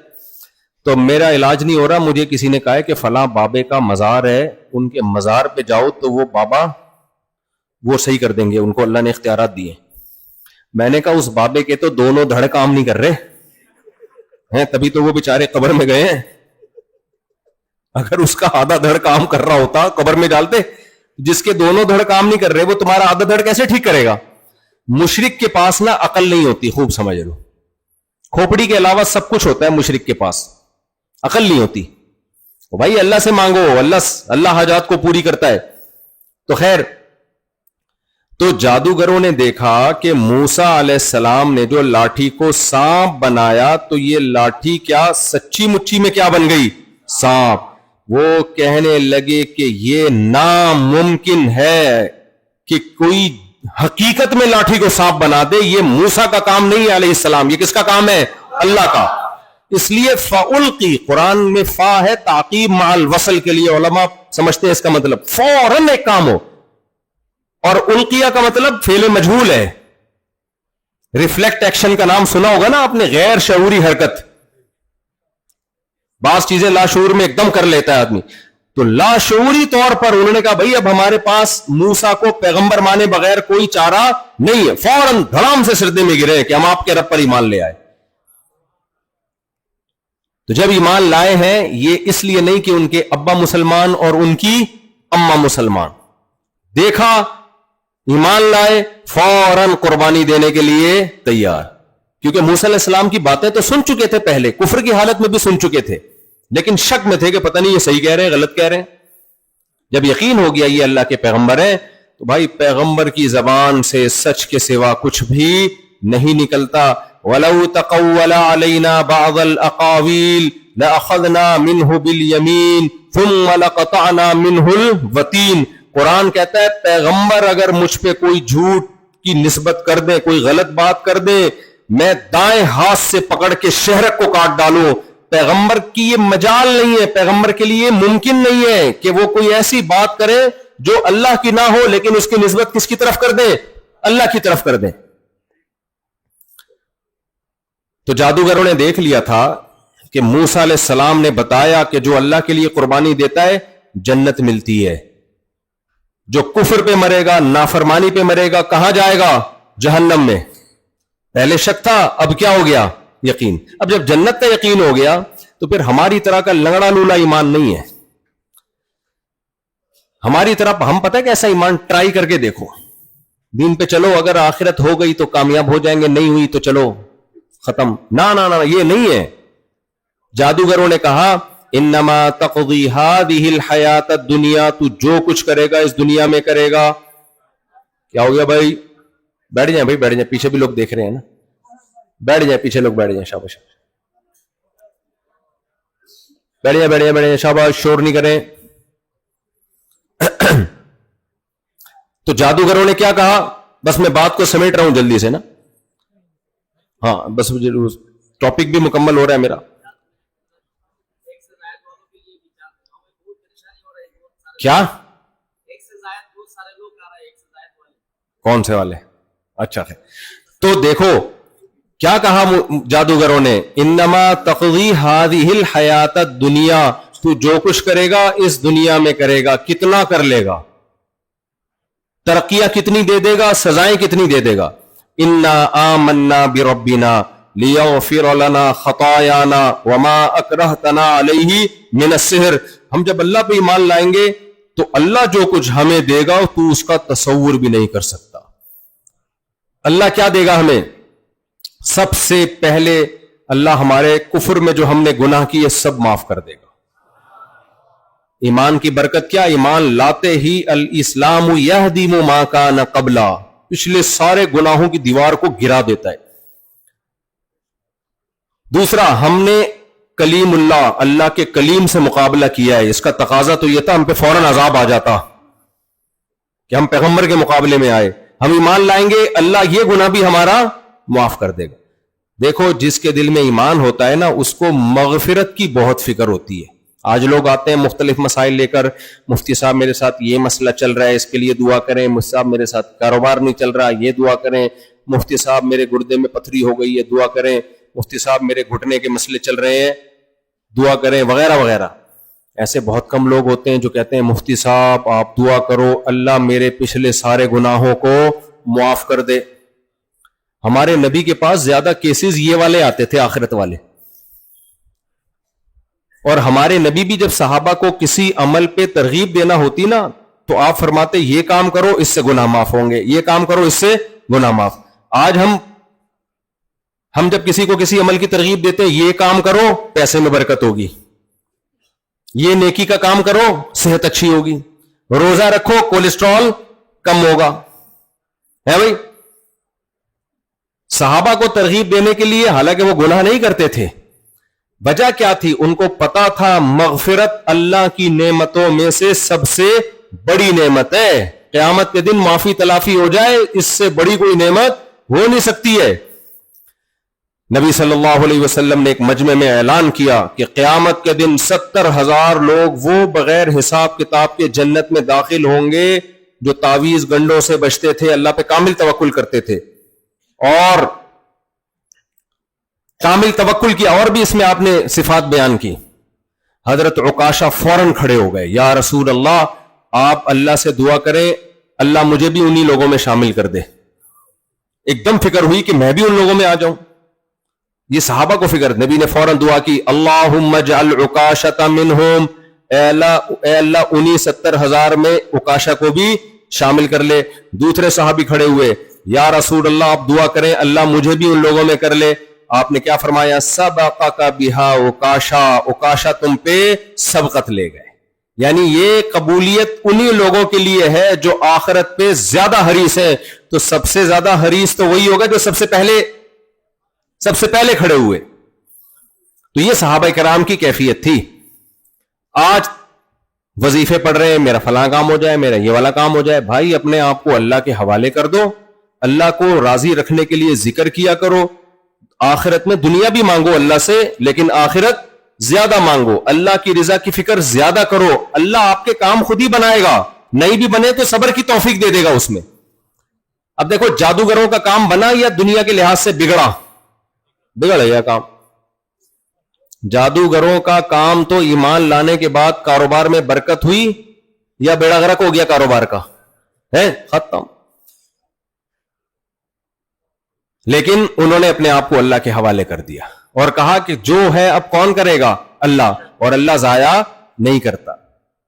تو میرا علاج نہیں ہو رہا. مجھے کسی نے کہا ہے کہ فلاں بابے کا مزار ہے, ان کے مزار پہ جاؤ تو وہ بابا وہ صحیح کر دیں گے, ان کو اللہ نے اختیارات دیے. میں نے کہا اس بابے کے تو دونوں دھڑ کام نہیں کر رہے ہیں, تبھی تو وہ بیچارے قبر میں گئے ہیں. اگر اس کا آدھا دھڑ کام کر رہا ہوتا قبر میں ڈالتے. جس کے دونوں دھڑ کام نہیں کر رہے وہ تمہارا آدھا دھڑ کیسے ٹھیک کرے گا؟ مشرک کے پاس نا عقل نہیں ہوتی, خوب سمجھ لو. کھوپڑی کے علاوہ سب کچھ ہوتا ہے, مشرک کے پاس عقل نہیں ہوتی. بھائی اللہ سے مانگو, اللہ حاجات کو پوری کرتا ہے. تو خیر, تو جادوگروں نے دیکھا کہ موسیٰ علیہ السلام نے جو لاٹھی کو سانپ بنایا تو یہ لاٹھی کیا سچی مچی میں کیا بن گئی؟ سانپ. وہ کہنے لگے کہ یہ ناممکن ہے کہ کوئی حقیقت میں لاٹھی کو سانپ بنا دے. یہ موسیٰ کا کام نہیں ہے علیہ السلام, یہ کس کا کام ہے؟ اللہ کا. اس لیے فَأُلْقِي, قرآن میں فا ہے تعقیب مع الوصل کے لیے, علماء سمجھتے ہیں اس کا مطلب فوراً ایک کام ہو, اور القیہ کا مطلب فعل مجہول ہے. ریفلیکٹ ایکشن کا نام سنا ہوگا نا آپ نے, غیر شعوری حرکت. بعض چیزیں لاشعور میں ایک دم کر لیتا ہے آدمی. تو لاشعوری طور پر انہوں نے کہا بھائی اب ہمارے پاس موسیٰ کو پیغمبر مانے بغیر کوئی چارہ نہیں ہے. فوراً دھڑام سے سجدے میں گرے کہ ہم آپ کے رب پر ایمان لے آئے. تو جب ایمان لائے ہیں, یہ اس لیے نہیں کہ ان کے ابا مسلمان اور ان کی اماں مسلمان, دیکھا ایمان لائے, فوراً قربانی دینے کے لیے تیار. کیونکہ موسیٰ علیہ السلام کی باتیں تو سن چکے تھے پہلے, کفر کی حالت میں بھی سن چکے تھے, لیکن شک میں تھے کہ پتہ نہیں یہ صحیح کہہ رہے ہیں غلط کہہ رہے ہیں. جب یقین ہو گیا یہ اللہ کے پیغمبر ہیں, تو بھائی پیغمبر کی زبان سے سچ کے سوا کچھ بھی نہیں نکلتا. وَلَوْ تَقَوَّلَ عَلَيْنَا بَعْضَ الْأَقَاوِيلِ لَأَخَذْنَا مِنْهُ بِالْيَمِينِ ثُمَّ لَقَطَعْنَا مِنْهُ الْوَتِينَ. قرآن کہتا ہے پیغمبر اگر مجھ پہ کوئی جھوٹ کی نسبت کر دے, کوئی غلط بات کر دے, میں دائیں ہاتھ سے پکڑ کے شہرک کو کاٹ ڈالوں. پیغمبر کی یہ مجال نہیں ہے, پیغمبر کے لیے ممکن نہیں ہے کہ وہ کوئی ایسی بات کرے جو اللہ کی نہ ہو, لیکن اس کی نسبت کس کی طرف کر دے؟ اللہ کی طرف کر دے. تو جادوگروں نے دیکھ لیا تھا کہ موسیٰ علیہ السلام نے بتایا کہ جو اللہ کے لیے قربانی دیتا ہے جنت ملتی ہے, جو کفر پہ مرے گا, نافرمانی پہ مرے گا, کہاں جائے گا؟ جہنم میں. پہلے شک تھا, اب کیا ہو گیا؟ یقین. اب جب جنت کا یقین ہو گیا تو پھر ہماری طرح کا لنگڑا لولا ایمان نہیں ہے. ہماری طرح ہم پتہ ہے کیسا ایمان, ٹرائی کر کے دیکھو, دین پہ چلو, اگر آخرت ہو گئی تو کامیاب ہو جائیں گے, نہیں ہوئی تو چلو ختم. نہ نہ نہ, یہ نہیں ہے. جادوگروں نے کہا انما تقضی هذه الحیات الدنیا, تو جو کچھ کرے گا اس دنیا میں کرے گا. کیا ہو گیا بھائی؟ بیٹھ جائیں بھائی, بیٹھ جائیں, پیچھے بھی لوگ دیکھ رہے ہیں نا, بیٹھ جائیں, پیچھے لوگ بیٹھ جائیں, شاباش, بیٹھ جائیں, بیٹھ جائیں, بیٹھ جائیں, شاباش, شور نہیں کریں. تو جادوگروں نے کیا کہا, بس میں بات کو سمیٹ رہا ہوں جلدی سے نا, ہاں بس ٹاپک بھی مکمل ہو رہا ہے میرا. کیا کون سے والے؟ اچھا ہے. تو دیکھو کیا کہا جادوگروں نے, انما تقضی هذه الحیات الدنیا, تو جو کچھ کرے گا اس دنیا میں کرے گا. کتنا کر لے گا, ترقیاں کتنی دے دے گا, سزائیں کتنی دے دے گا. انا آمنا بربنا لیغفر لنا خطایانا وما اکرہتنا علیہ من السحر. ہم جب اللہ پہ ایمان لائیں گے تو اللہ جو کچھ ہمیں دے گا تو اس کا تصور بھی نہیں کر سکتا. اللہ کیا دے گا ہمیں؟ سب سے پہلے اللہ ہمارے کفر میں جو ہم نے گناہ کیے سب معاف کر دے گا. ایمان کی برکت کیا؟ ایمان لاتے ہی الاسلام یہدم ما کان قبلا, پچھلے سارے گناہوں کی دیوار کو گرا دیتا ہے. دوسرا, ہم نے کلیم اللہ کے کلیم سے مقابلہ کیا ہے. اس کا تقاضا تو یہ تھا ہم پہ فوراً عذاب آ جاتا کہ ہم پیغمبر کے مقابلے میں آئے. ہم ایمان لائیں گے, اللہ یہ گناہ بھی ہمارا معاف کر دے گا. دیکھو جس کے دل میں ایمان ہوتا ہے نا, اس کو مغفرت کی بہت فکر ہوتی ہے. آج لوگ آتے ہیں مختلف مسائل لے کر, مفتی صاحب میرے ساتھ یہ مسئلہ چل رہا ہے, اس کے لیے دعا کریں. مفتی صاحب میرے ساتھ کاروبار نہیں چل رہا, یہ دعا کریں. مفتی صاحب میرے گردے میں پتھری ہو گئی ہے, دعا کریں. مفتی صاحب میرے گھٹنے کے مسئلے چل رہے ہیں, دعا کریں, وغیرہ وغیرہ. ایسے بہت کم لوگ ہوتے ہیں جو کہتے ہیں مفتی صاحب آپ دعا کرو اللہ میرے پچھلے سارے گناہوں کو معاف کر دے. ہمارے نبی کے پاس زیادہ کیسز یہ والے آتے تھے آخرت والے. اور ہمارے نبی بھی جب صحابہ کو کسی عمل پہ ترغیب دینا ہوتی نا تو آپ فرماتے یہ کام کرو اس سے گناہ معاف ہوں گے, یہ کام کرو اس سے گناہ معاف. آج ہم جب کسی کو کسی عمل کی ترغیب دیتے ہیں یہ کام کرو پیسے میں برکت ہوگی, یہ نیکی کا کام کرو صحت اچھی ہوگی, روزہ رکھو کولیسٹرول کم ہوگا, ہے بھائی. صحابہ کو ترغیب دینے کے لیے حالانکہ وہ گناہ نہیں کرتے تھے, وجہ کیا تھی؟ ان کو پتا تھا مغفرت اللہ کی نعمتوں میں سے سب سے بڑی نعمت ہے. قیامت کے دن معافی تلافی ہو جائے اس سے بڑی کوئی نعمت ہو نہیں سکتی ہے. نبی صلی اللہ علیہ وسلم نے ایک مجمع میں اعلان کیا کہ قیامت کے دن 70,000 لوگ وہ بغیر حساب کتاب کے جنت میں داخل ہوں گے جو تعویذ گنڈوں سے بچتے تھے, اللہ پہ کامل توکل کرتے تھے. اور کامل توکل کی اور بھی اس میں آپ نے صفات بیان کی. حضرت عکاشہ فوراً کھڑے ہو گئے, یا رسول اللہ آپ اللہ سے دعا کریں اللہ مجھے بھی انہی لوگوں میں شامل کر دے. ایک دم فکر ہوئی کہ میں بھی ان لوگوں میں آ جاؤں. یہ صحابہ کو فکر, نبی نے فوراً دعا کی اللہم اجعل عکاشۃ منہم, اے اللہ انہی 70,000 میں عکاشہ کو بھی شامل کر لے. دوسرے صحابی کھڑے ہوئے, یا رسول اللہ آپ دعا کریں اللہ مجھے بھی ان لوگوں میں کر لے. آپ نے کیا فرمایا؟ سبقک بہا عکاشہ, عکاشہ تم پہ سبقت لے گئے. یعنی یہ قبولیت انہی لوگوں کے لیے ہے جو آخرت پہ زیادہ حریص ہیں. تو سب سے زیادہ حریص تو وہی ہوگا جو سب سے پہلے کھڑے ہوئے. تو یہ صحابہ کرام کی کیفیت تھی. آج وظیفے پڑھ رہے ہیں میرا فلاں کام ہو جائے, میرا یہ والا کام ہو جائے. بھائی اپنے آپ کو اللہ کے حوالے کر دو, اللہ کو راضی رکھنے کے لیے ذکر کیا کرو. آخرت میں دنیا بھی مانگو اللہ سے لیکن آخرت زیادہ مانگو, اللہ کی رضا کی فکر زیادہ کرو. اللہ آپ کے کام خود ہی بنائے گا, نہیں بھی بنے تو صبر کی توفیق دے دے گا اس میں. اب دیکھو جادوگروں کا کام بنا یا دنیا کے لحاظ سے بگڑا ہے یا کام. جادوگروں کا کام تو ایمان لانے کے بعد کاروبار میں برکت ہوئی یا بیڑا غرق ہو گیا کاروبار کا, ہے ختم. لیکن انہوں نے اپنے آپ کو اللہ کے حوالے کر دیا اور کہا کہ جو ہے اب کون کرے گا؟ اللہ, اور اللہ ضائع نہیں کرتا.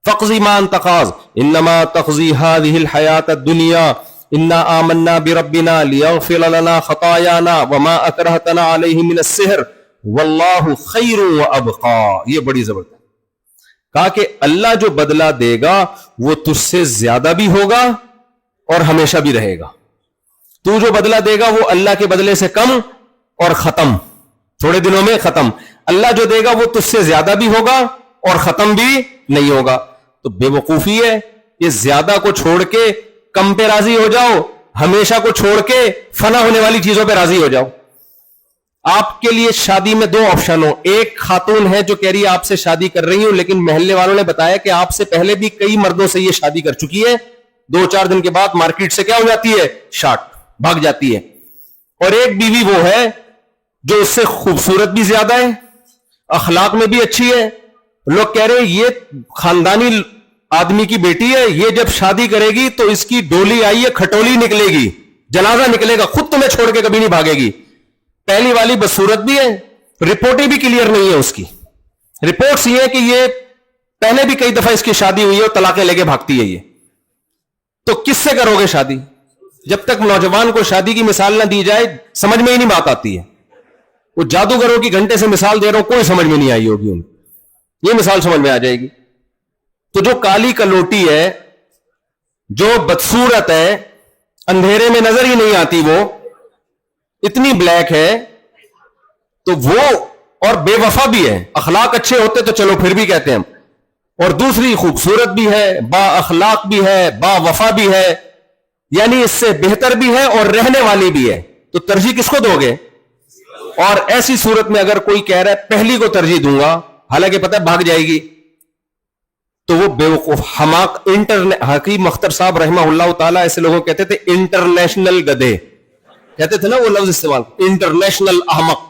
فقضی ما انت قاض انما تقضی هذه الحیات الدنیا انا آمنا بربنا لیغفر لنا خطایانا وما اکرہتنا علیہ من السحر واللہ خیر وابقا. یہ بڑی زبردست کہا کہ اللہ جو بدلہ دے گا وہ تجھ سے زیادہ بھی ہوگا اور ہمیشہ بھی رہے گا. تو جو بدلہ دے گا وہ اللہ کے بدلے سے کم اور ختم, تھوڑے دنوں میں ختم. اللہ جو دے گا وہ تجھ سے زیادہ بھی ہوگا اور ختم بھی نہیں ہوگا. تو بے وقوفی ہے یہ زیادہ کو چھوڑ کے کم پہ راضی ہو جاؤ, ہمیشہ کو چھوڑ کے فنا ہونے والی چیزوں پہ راضی ہو جاؤ. آپ کے لیے شادی میں دو آپشن ہو. ایک خاتون ہے جو کہہ رہی ہے آپ سے شادی کر رہی ہوں لیکن محلے والوں نے بتایا کہ آپ سے پہلے بھی کئی مردوں سے یہ شادی کر چکی ہے, 2-4 دن کے بعد مارکیٹ سے کیا ہو جاتی ہے؟ شارٹ, بھاگ جاتی ہے. اور ایک بیوی وہ ہے جو اس سے خوبصورت بھی زیادہ ہے, اخلاق میں بھی اچھی ہے. لوگ کہہ رہے ہیں یہ خاندانی آدمی کی بیٹی ہے, یہ جب شادی کرے گی تو اس کی ڈولی آئی ہے, کھٹولی نکلے گی, جنازہ نکلے گا, خود تمہیں چھوڑ کے کبھی نہیں بھاگے گی. پہلی والی بدصورت بھی ہے, رپورٹیں بھی کلیئر نہیں ہے اس کی. رپورٹس یہ ہے کہ یہ پہلے بھی کئی دفعہ اس کی شادی ہوئی ہے اور طلاقیں لے کے بھاگتی ہے. یہ تو کس سے کرو گے شادی؟ جب تک نوجوان کو شادی کی مثال نہ دی جائے سمجھ میں ہی نہیں بات آتی ہے. وہ جادوگروں کی گھنٹے سے مثال دے رہا ہوں, کوئی سمجھ میں نہیں آئی ہوگی ان کو, یہ مثال سمجھ میں آ جائے گی. تو جو کالی کلوٹی ہے, جو بدصورت ہے, اندھیرے میں نظر ہی نہیں آتی, وہ اتنی بلیک ہے, تو وہ اور بے وفا بھی ہے. اخلاق اچھے ہوتے تو چلو پھر بھی کہتے ہیں ہم, اور دوسری خوبصورت بھی ہے, با اخلاق بھی ہے, با وفا بھی ہے, یعنی اس سے بہتر بھی ہے اور رہنے والی بھی ہے. تو ترجیح کس کو دو گے؟ اور ایسی صورت میں اگر کوئی کہہ رہا ہے پہلی کو ترجیح دوں گا حالانکہ پتہ ہے بھاگ جائے گی, تو وہ بیوقوف حماق. حکیم مختر صاحب رحمہ اللہ تعالیٰ ایسے لوگوں کہتے تھے انٹرنیشنل گدھے, کہتے تھے نا وہ لفظ استعمال, انٹرنیشنل احمق.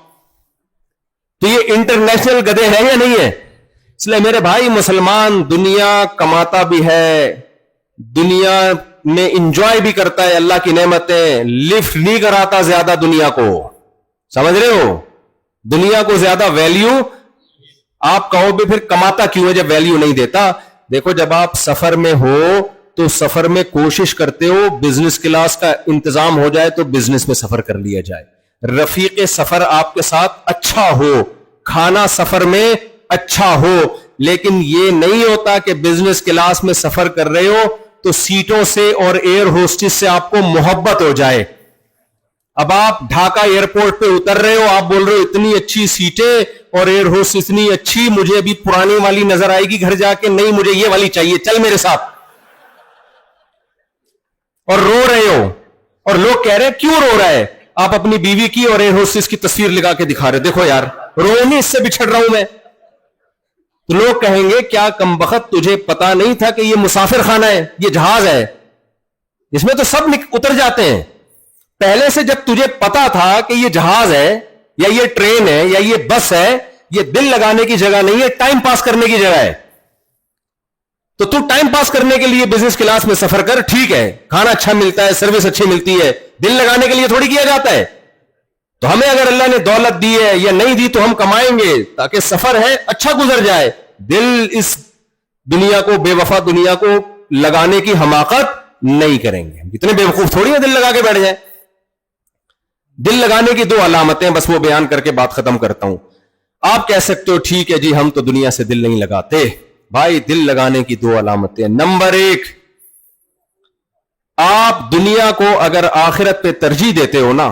تو یہ انٹرنیشنل گدھے ہیں یا نہیں ہے؟ اس لیے میرے بھائی مسلمان دنیا کماتا بھی ہے, دنیا میں انجوائے بھی کرتا ہے, اللہ کی نعمتیں لفٹ نہیں کراتا زیادہ دنیا کو, سمجھ رہے ہو, دنیا کو زیادہ ویلیو. آپ کہو بھی پھر کماتا کیوں ہے جب ویلیو نہیں دیتا؟ دیکھو جب آپ سفر میں ہو تو سفر میں کوشش کرتے ہو بزنس کلاس کا انتظام ہو جائے تو بزنس میں سفر کر لیا جائے, رفیق سفر آپ کے ساتھ اچھا ہو, کھانا سفر میں اچھا ہو. لیکن یہ نہیں ہوتا کہ بزنس کلاس میں سفر کر رہے ہو تو سیٹوں سے اور ایئر ہوسٹس سے آپ کو محبت ہو جائے. اب آپ ڈھاکہ ایئرپورٹ پہ اتر رہے ہو, آپ بول رہے ہو اتنی اچھی سیٹیں اور ایئر ہوسٹ اتنی اچھی, مجھے ابھی پرانی والی نظر آئے گی گھر جا کے, نہیں مجھے یہ والی چاہیے, چل میرے ساتھ, اور رو رہے ہو. اور لوگ کہہ رہے ہیں کیوں رو رہا ہے؟ آپ اپنی بیوی کی اور ایئر ہوسٹس کی تصویر لگا کے دکھا رہے, دیکھو یار رو نہیں, اس سے بچھڑ رہا ہوں میں. تو لوگ کہیں گے کیا کمبخت تجھے پتا نہیں تھا کہ یہ مسافر خانہ ہے, یہ جہاز ہے, اس میں تو سب اتر جاتے ہیں. پہلے سے جب تجھے پتا تھا کہ یہ جہاز ہے یا یہ ٹرین ہے یا یہ بس ہے, یہ دل لگانے کی جگہ نہیں ہے, ٹائم پاس کرنے کی جگہ ہے. تو تو ٹائم پاس کرنے کے لیے بزنس کلاس میں سفر کر, ٹھیک ہے, کھانا اچھا ملتا ہے, سروس اچھی ملتی ہے, دل لگانے کے لیے تھوڑی کیا جاتا ہے. تو ہمیں اگر اللہ نے دولت دی ہے یا نہیں دی تو ہم کمائیں گے تاکہ سفر ہے اچھا گزر جائے. دل اس دنیا کو, بے وفا دنیا کو لگانے کی حماقت نہیں کریں گے. اتنے بے وقوف تھوڑی ہے دل لگا کے بیٹھ جائیں. دل لگانے کی 2 علامتیں, بس وہ بیان کر کے بات ختم کرتا ہوں. آپ کہہ سکتے ہو ٹھیک ہے جی ہم تو دنیا سے دل نہیں لگاتے. بھائی دل لگانے کی 2 علامتیں. نمبر 1, آپ دنیا کو اگر آخرت پہ ترجیح دیتے ہو نا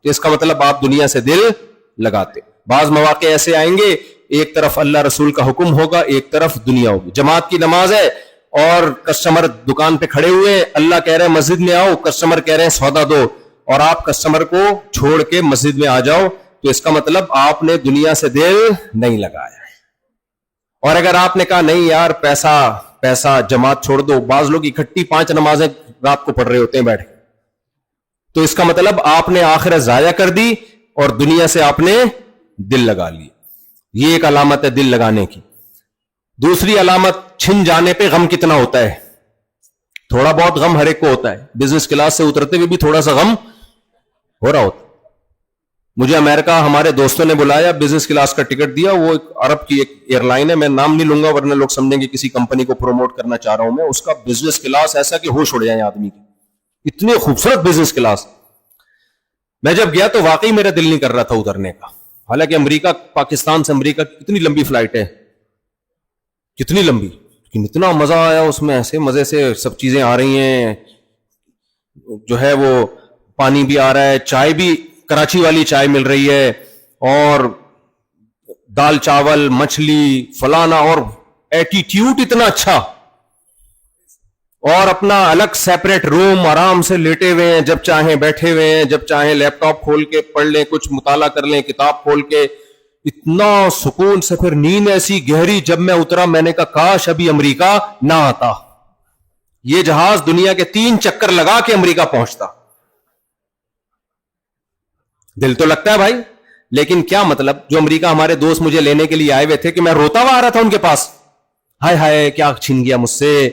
تو اس کا مطلب آپ دنیا سے دل لگاتے. بعض مواقع ایسے آئیں گے, ایک طرف اللہ رسول کا حکم ہوگا, ایک طرف دنیا ہوگی. جماعت کی نماز ہے اور کسٹمر دکان پہ کھڑے ہوئے, اللہ کہہ رہے ہیں مسجد میں آؤ, کسٹمر کہہ رہے ہیں سودا دو, اور آپ کسٹمر کو چھوڑ کے مسجد میں آ جاؤ, تو اس کا مطلب آپ نے دنیا سے دل نہیں لگایا. اور اگر آپ نے کہا نہیں یار پیسہ جماعت چھوڑ دو, بعض لوگ اکٹھی 5 نمازیں رات کو پڑھ رہے ہوتے ہیں بیٹھ کے, تو اس کا مطلب آپ نے آخرت ضائع کر دی اور دنیا سے آپ نے دل لگا لی. یہ ایک علامت ہے دل لگانے کی. دوسری علامت, چھن جانے پہ غم کتنا ہوتا ہے. تھوڑا بہت غم ہر ایک کو ہوتا ہے, بزنس کلاس سے اترتے ہوئے بھی تھوڑا سا غم ہو رہا ہوتا. مجھے امریکہ ہمارے دوستوں نے بلایا, بزنس کلاس کا ٹکٹ دیا, وہ ایک عرب کی ایک ایئر لائن ہے, میں نام نہیں لوں گا ورنہ لوگ سمجھیں گے کسی کمپنی کو پروموٹ کرنا چاہ رہا ہوں میں. اس کا بزنس کلاس ایسا کہ ہوش اڑ جائیں آدمی کی, اتنی خوبصورت بزنس کلاس. میں جب گیا تو واقعی میرا دل نہیں کر رہا تھا اترنے کا, حالانکہ امریکہ, پاکستان سے امریکہ کتنی لمبی فلائٹ ہے, کتنی لمبی, لیکن اتنا مزہ آیا اس میں, ایسے مزے سے سب چیزیں آ رہی ہیں, جو ہے وہ پانی بھی آ رہا ہے, چائے بھی کراچی والی چائے مل رہی ہے, اور دال چاول مچھلی فلانا, اور ایٹیٹیوڈ اتنا اچھا, اور اپنا الگ سیپریٹ روم, آرام سے لیٹے ہوئے ہیں, جب چاہیں بیٹھے ہوئے ہیں, جب چاہیں لیپ ٹاپ کھول کے پڑھ لیں, کچھ مطالعہ کر لیں کتاب کھول کے, اتنا سکون سے. پھر نیند ایسی گہری, جب میں اترا میں نے کہا کاش ابھی امریکہ نہ آتا, یہ جہاز دنیا کے 3 چکر لگا کے امریکہ پہنچتا. دل تو لگتا ہے بھائی, لیکن کیا مطلب, جو امریکہ ہمارے دوست مجھے لینے کے لیے آئے ہوئے تھے کہ میں روتا ہوا آ رہا تھا ان کے پاس, ہائے ہائے کیا چھین گیا مجھ سے,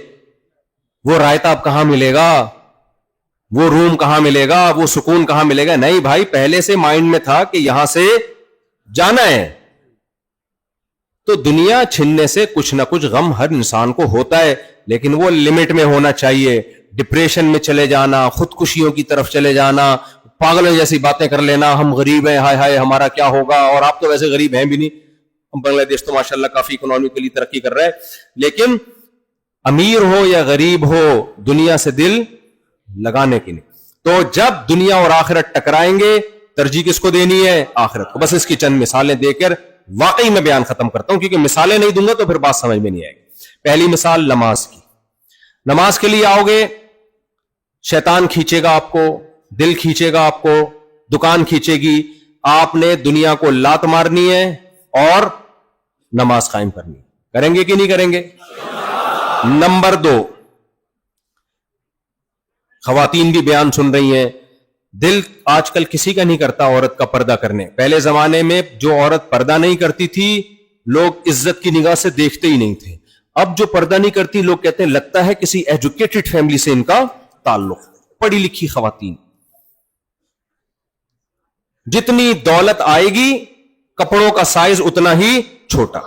وہ رائتا اب کہاں ملے گا, وہ روم کہاں ملے گا, وہ سکون کہاں ملے گا. نہیں بھائی, پہلے سے مائنڈ میں تھا کہ یہاں سے جانا ہے. تو دنیا چھننے سے کچھ نہ کچھ غم ہر انسان کو ہوتا ہے, لیکن وہ لمٹ میں ہونا چاہیے. ڈپریشن میں چلے جانا, خودکشیوں کی طرف چلے جانا, پاگلوں جیسی باتیں کر لینا, ہم غریب ہیں, ہائے ہائے ہمارا کیا ہوگا, اور آپ تو ویسے غریب ہیں بھی نہیں, بنگلہ دیش تو ماشاءاللہ کافی اکنامکلی ترقی کر رہا ہے, لیکن امیر ہو یا غریب ہو دنیا سے دل لگانے کی نہیں. تو جب دنیا اور آخرت ٹکرائیں گے, ترجیح کس کو دینی ہے؟ آخرت کو. بس اس کی چند مثالیں دے کر واقعی میں بیان ختم کرتا ہوں, کیونکہ مثالیں نہیں دوں گا تو پھر بات سمجھ میں نہیں آئے گی. پہلی مثال نماز کی. نماز کے لیے آؤ گے, شیطان کھینچے گا آپ کو, دل کھینچے گا آپ کو, دکان کھینچے گی, آپ نے دنیا کو لات مارنی ہے اور نماز قائم کرنی. کریں گے کہ نہیں کریں گے؟ نمبر 2, خواتین بھی بیان سن رہی ہیں, دل آج کل کسی کا نہیں کرتا عورت کا پردہ کرنے. پہلے زمانے میں جو عورت پردہ نہیں کرتی تھی لوگ عزت کی نگاہ سے دیکھتے ہی نہیں تھے. اب جو پردہ نہیں کرتی لوگ کہتے ہیں لگتا ہے کسی ایجوکیٹڈ فیملی سے ان کا تعلق. پڑھی لکھی خواتین. جتنی دولت آئے گی کپڑوں کا سائز اتنا ہی چھوٹا.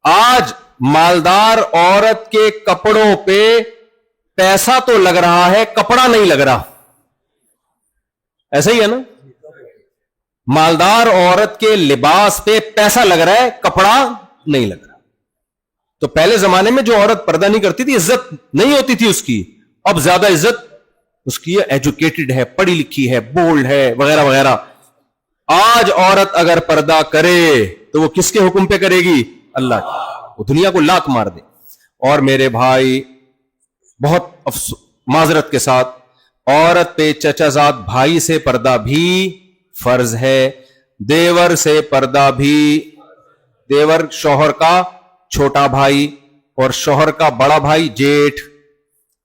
آج مالدار عورت کے کپڑوں پہ پیسہ تو لگ رہا ہے, کپڑا نہیں لگ رہا. ایسا ہی ہے نا؟ مالدار عورت کے لباس پہ پیسہ لگ رہا ہے, کپڑا نہیں لگ رہا. تو پہلے زمانے میں جو عورت پردہ نہیں کرتی تھی عزت نہیں ہوتی تھی اس کی, اب زیادہ عزت اس کی ہے, ایجوکیٹڈ ہے, پڑھی لکھی ہے, بولڈ ہے, وغیرہ وغیرہ. آج عورت اگر پردہ کرے تو وہ کس کے حکم پہ کرے گی؟ اللہ کی. وہ دنیا کو لات مار دے. اور میرے بھائی بہت معذرت کے ساتھ عورت پہ چچا زاد بھائی سے پردہ بھی فرض ہے, دیور سے پردہ بھی, دیور شوہر کا چھوٹا بھائی اور شوہر کا بڑا بھائی جیٹھ,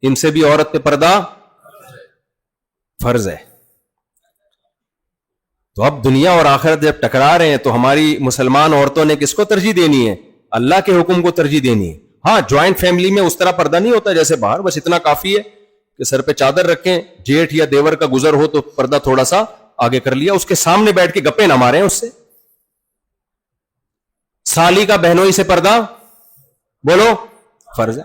ان سے بھی عورت پہ پردہ فرض ہے. تو اب دنیا اور آخرت جب ٹکرا رہے ہیں تو ہماری مسلمان عورتوں نے کس کو ترجیح دینی ہے؟ اللہ کے حکم کو ترجیح دینی ہے. ہاں جوائنٹ فیملی میں اس طرح پردہ نہیں ہوتا جیسے باہر, بس اتنا کافی ہے کہ سر پہ چادر رکھیں, جیٹھ یا دیور کا گزر ہو تو پردہ تھوڑا سا آگے کر لیا, اس کے سامنے بیٹھ کے گپے نہ ماریں اس سے. سالی کا بہنوئی سے پردہ بولو فرض ہے.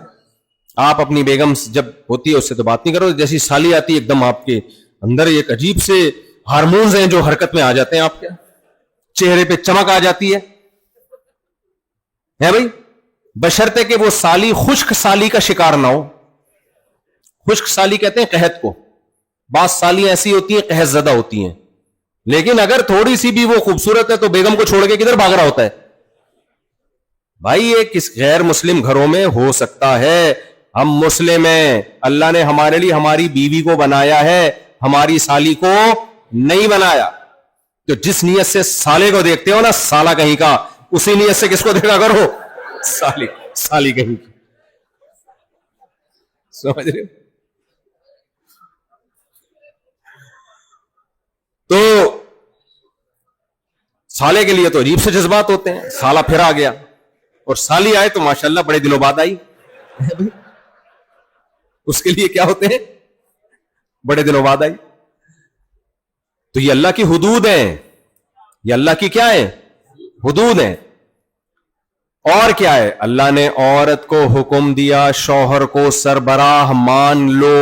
آپ اپنی بیگم جب ہوتی ہے اس سے تو بات نہیں کرو, جیسی سالی آتی ہے ایک دم آپ کے اندر ایک عجیب سے ہارمونز ہیں جو حرکت میں آ جاتے ہیں, آپ کے چہرے پہ چمک آ جاتی ہے بھائی, بشرطے کہ وہ سالی خشک سالی کا شکار نہ ہو. خشک سالی کہتے ہیں قحط کو, بعض سالی ایسی ہوتی ہیں قحط زدہ ہوتی ہیں, لیکن اگر تھوڑی سی بھی وہ خوبصورت ہے تو بیگم کو چھوڑ کے کدھر بھاگ رہا ہوتا ہے بھائی. یہ کس غیر مسلم گھروں میں ہو سکتا ہے, ہم مسلم ہیں, اللہ نے ہمارے لیے ہماری بیوی کو بنایا ہے, ہماری سالی کو نہیں بنایا. تو جس نیت سے سالے کو دیکھتے ہو نا, سالہ کہیں کا, اسی نیت سے کس کو دیکھا کرو؟ سالی, سالی کہیں کی. سمجھ رہے ہو؟ تو سالے کے لیے تو عجیب سے جذبات ہوتے ہیں. سالہ پھر آ گیا اور سالی آئے تو ماشاءاللہ بڑے دنوں بعد آئی. اس کے لیے کیا ہوتے ہیں؟ بڑے دنوں بعد آئی. تو یہ اللہ کی حدود ہیں, یہ اللہ کی کیا ہے؟ حدود ہیں. اور کیا ہے؟ اللہ نے عورت کو حکم دیا شوہر کو سربراہ مان لو.